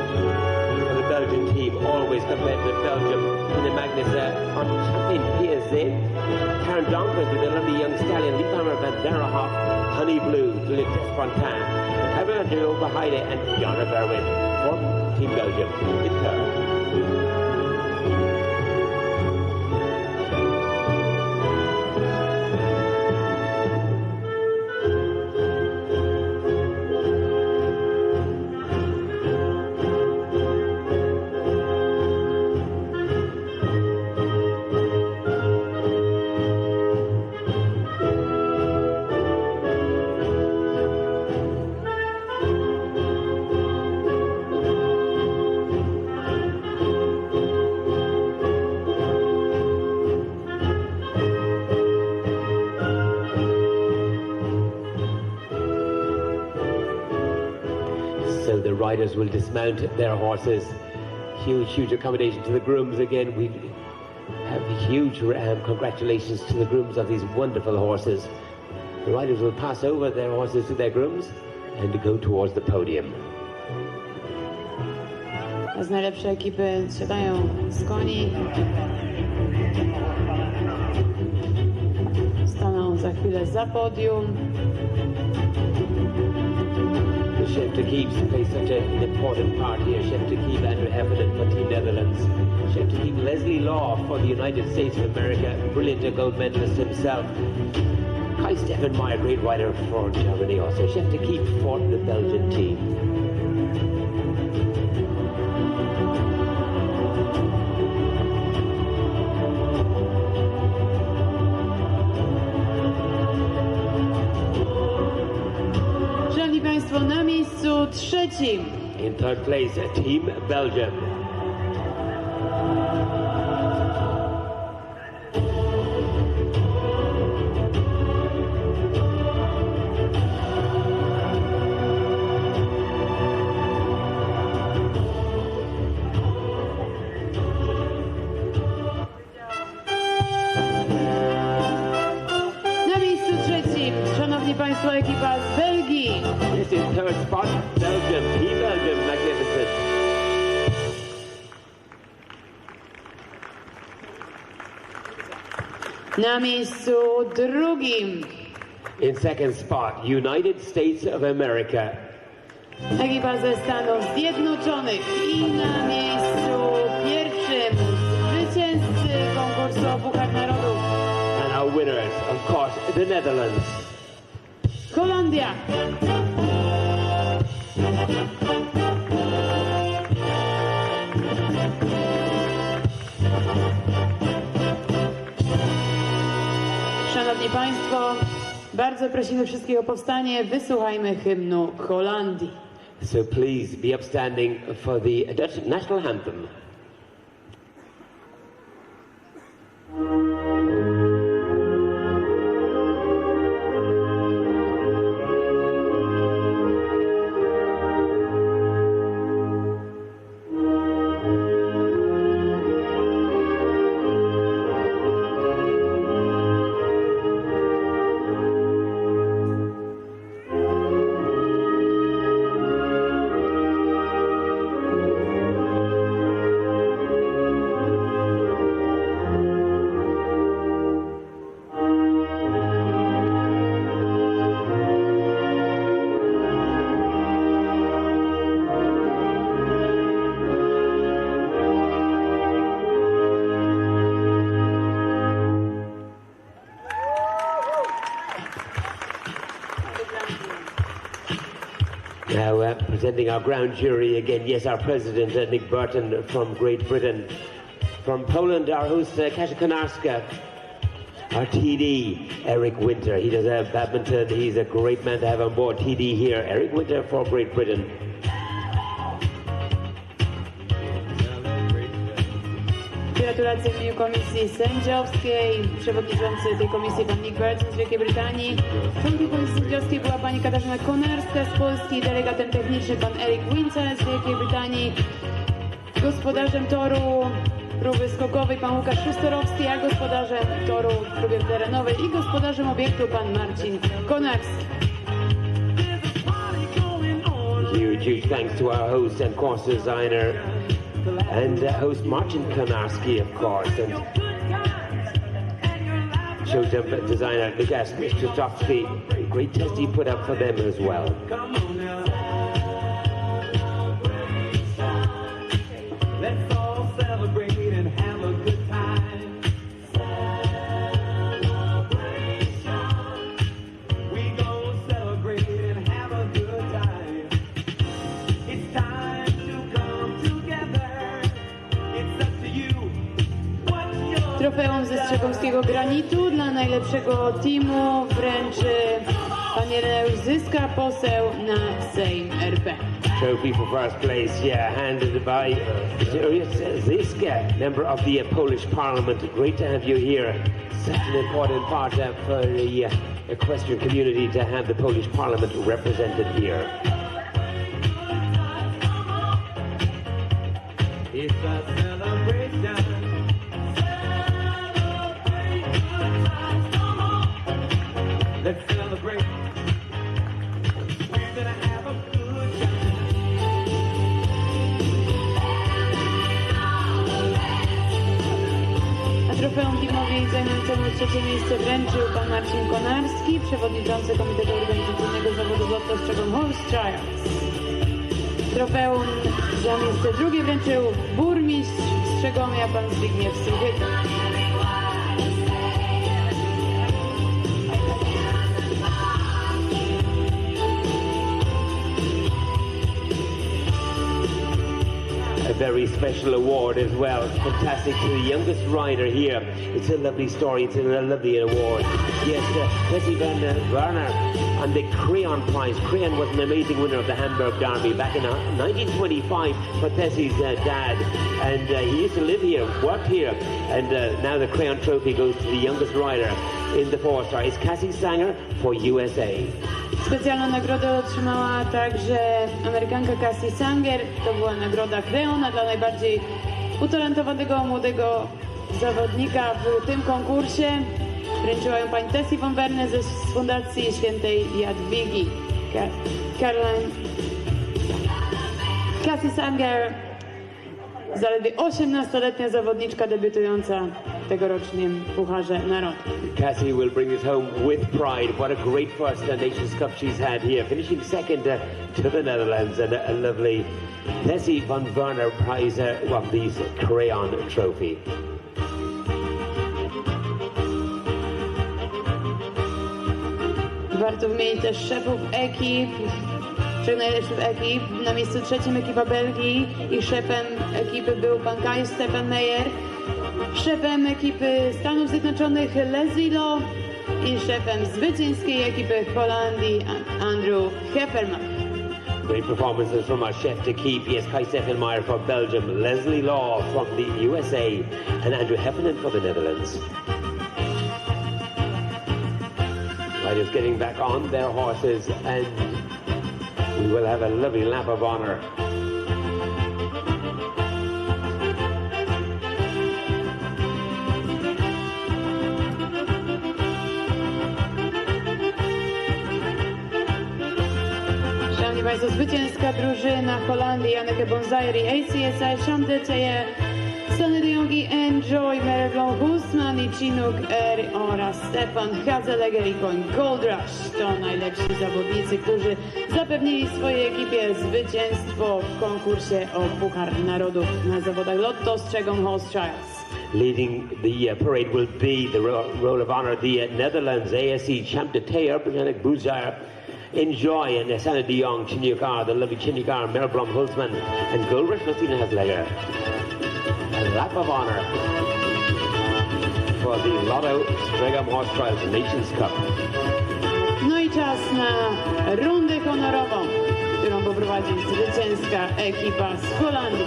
For the Belgian team, always compared to Belgium in the Magnus on Champion PSA. Karen Donkers with a lovely young stallion, Liebhammer van Derhoff, Honey Blue, Juliet Despontin, Kevin Andrew Bahide, and Jana Berwin for Team Belgium. In turn. So the riders will dismount their horses. Huge accommodation to the grooms again. We have huge congratulations to the grooms of these wonderful horses. The riders will pass over their horses to their grooms and go towards the podium. Teraz najlepsze ekipy siadają z koni. Staną za chwilę za podium. Chef to Keep plays such an important part here. Chef to Keep Andrew Heffernan for Team Netherlands. Chef to Keep Leslie Law for the United States of America. Brilliant gold medalist himself. Kai Stefan Meyer, great rider for Germany also. Chef to Keep for the Belgian team. Szanowni Państwo, na miejscu trzecim. In third place, Team Belgium. Na miejscu trzecim, Szanowni Państwo, ekipa z Belgii. This is third spot, Belgium. Team Belgium, magnificent. Na miejscu drugim. In second spot, United States of America. Ekipa ze Stanów Zjednoczonych. I na miejscu pierwszym zwycięzcy konkursu o Puchar Narodów. And our winners, of course, the Netherlands. Holandia. Szanowni Państwo, bardzo prosimy wszystkich o powstanie. Wysłuchajmy hymnu Holandii. So please be upstanding for the Dutch national anthem. Now, presenting our ground jury again, yes, our president, Nick Burton from Great Britain. From Poland, our host, Kasia Konarska. Our TD, Eric Winter. He does have badminton. He's a great man to have on board. TD here, Eric Winter for Great Britain. Gratulacje w imieniu Komisji Sędziowskiej. Przewodniczący tej komisji pan Nick Burton z Wielkiej Brytanii. Członkiem Komisji Sędziowskiej była pani Katarzyna Konarska z Polski. Delegatem technicznym pan Eric Winter z Wielkiej Brytanii. Gospodarzem toru próby skokowej pan Łukasz Szustorowski, a gospodarzem toru w próbie terenowej i gospodarzem obiektu pan Marcin Konarski. Huge thanks to our host and course designer and host Marcin Konarski, of course, and showjump designer Lukas Strzegovski. Great test he put up for them as well. Let's all celebrate and have a good time. Celebration. We gon' celebrate and have a good time. It's time to come together. It's up to you. What's your Trofeum ze Strzegomskiego Granitu dla najlepszego teamu wręczy pan Ireneusz Zyska, poseł na Sejm RP. Trophy for first place, yeah, handed by Zyska, member of the Polish Parliament. Great to have you here. Such an important part for the equestrian community to have the Polish Parliament represented here. It's a celebration. Let's celebrate. We're gonna have a good time. A trofeum teamowi zajmującemu trzecie miejsce wręczył pan Marcin Konarski, przewodniczący Komitetu Organizacyjnego Zawodów Lotto Strzegom Horse Trials. Trofeum za miejsce drugie wręczył burmistrz Strzegomia pan Zbigniew Struchyta. A very special award as well. Fantastic to the youngest rider here. It's a lovely story. It's a lovely award. Yes, Tessie van Werner and the Creon Prize. Creon was an amazing winner of the Hamburg Derby back in 1925 for Tessie's dad. And he used to live here, work here. And now the Creon Trophy goes to the youngest rider in the four-star. It's Cassie Sanger for USA. Specjalną nagrodę otrzymała także Amerykanka Cassie Sanger. To była nagroda Creona dla najbardziej utalentowanego młodego zawodnika w tym konkursie. Wręczyła ją pani Tessie von Werne z Fundacji Świętej Jadwigi. Caroline Cassie Sanger, zaledwie 18-letnia zawodniczka debiutująca w tegorocznym Pucharze Narodu. Cassie will bring this home with pride. What a great first Nations Cup she's had here, finishing second to the Netherlands, and a lovely Tessie von Werner prize of the Creon Trophy. Warto wymienić też szefów ekip, trzech najlepszych ekip. Na miejscu trzecim ekipa Belgii i szefem ekipy był pan Kai Stefan Meyer. Szefem ekipy Stanów Zjednoczonych Leslie Law i szefem zwycięskiej ekipy Holandii Andrew Hefferman. Great performances from our chef to keep. Yes, Kai Steffenmeyer for Belgium, Leslie Law from the USA, and Andrew Heffernan for the Netherlands. Riders getting back on their horses, and we will have a lovely lap of honor. Szanowni Państwo, zwycięska drużyna Holandii, Anneke Bonzairi, ACSI, Chamdeteje, Sonny de Jong i Enjoy, Merevlon Husman i Chinook R oraz Stefan Hazeleger i koń Gold Rush. To najlepsi zawodnicy, którzy zapewnili swojej ekipie zwycięstwo w konkursie o Puchar Narodów na zawodach Lotto Strzegom Horse Trials. Leading the parade will be the roll of honor, the Netherlands ASC Champ de Teer, Janek Bouzjaar, enjoy and Sana de Jong, Chinyukar, the lovely Chinyukar, Merblom Hulsman, and Goldrush Martina Hasleger. A lap of honor for the Lotto Strzegom Horse Trials Nations Cup. No i czas na rundę honorową, którą poprowadzi zwycięska ekipa z Holandii.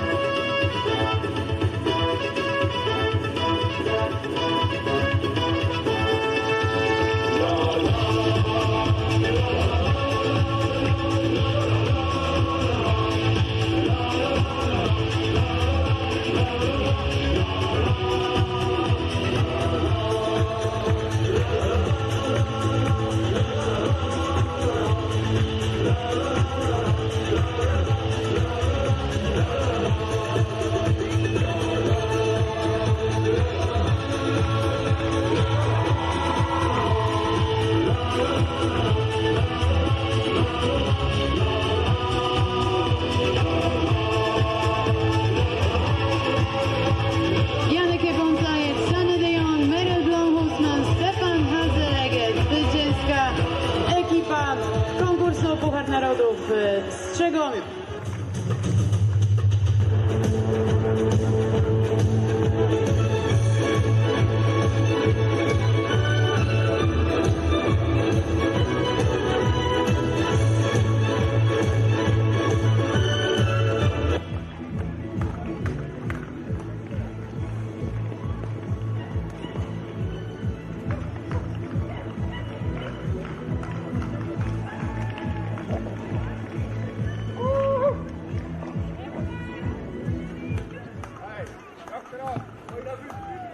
Konkursu Puchar Narodów w Strzegomiu.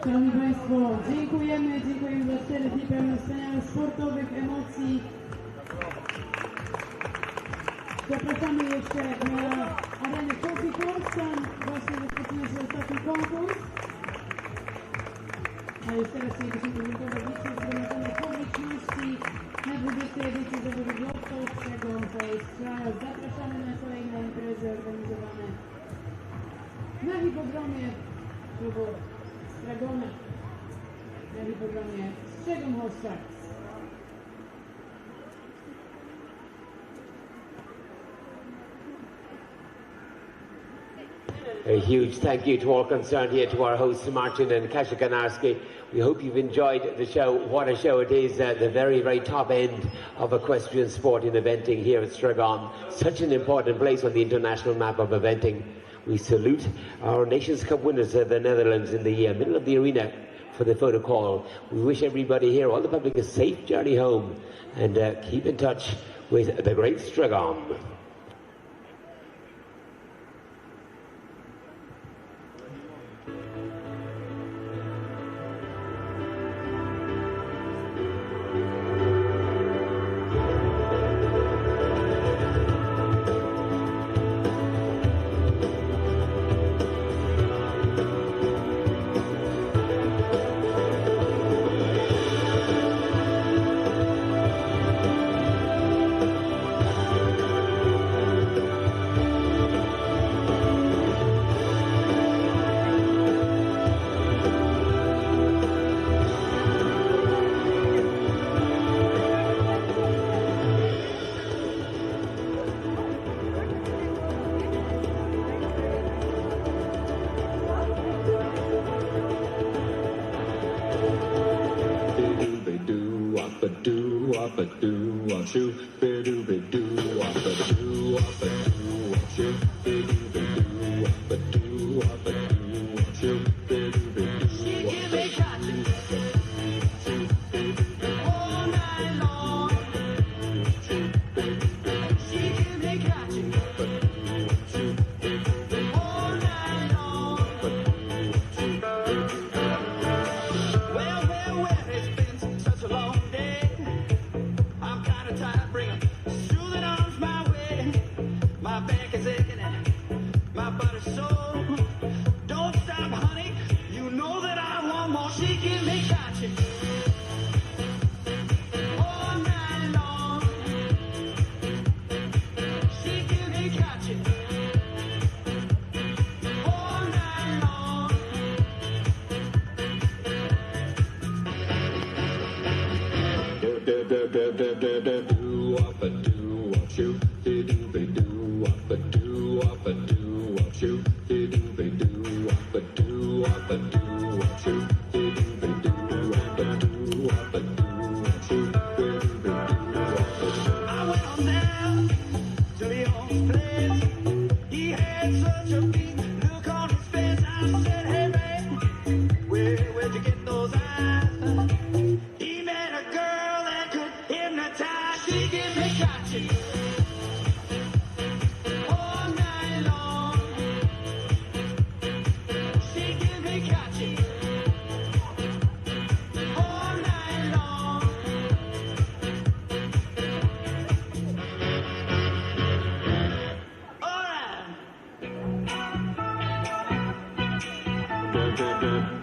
Szanowni Państwo, dziękujemy za 4 dni pełne wspaniałych sportowych emocji. Zapraszamy jeszcze na arenę Coffee Course, tam właśnie rozpoczyna się ostatni konkurs. A już teraz chcielibyśmy podziękować licznie zgromadzonej publiczności na 20. edycji zawodów Lotto Strzegom Horse Trials. Zapraszamy na kolejne imprezy organizowane na hipodromie klubu Strzegoma, na hipodromie Strzegom Horse Trials. A huge thank you to all concerned here, to our hosts Martin and Kasia Kanarski. We hope you've enjoyed the show. What a show it is, the very, very top end of equestrian sport in eventing here at Strzegom. Such an important place on the international map of eventing. We salute our Nations Cup winners, the Netherlands, in the middle of the arena for the photo call. We wish everybody here, all the public, a safe journey home, and keep in touch with the great Strzegom. My All right.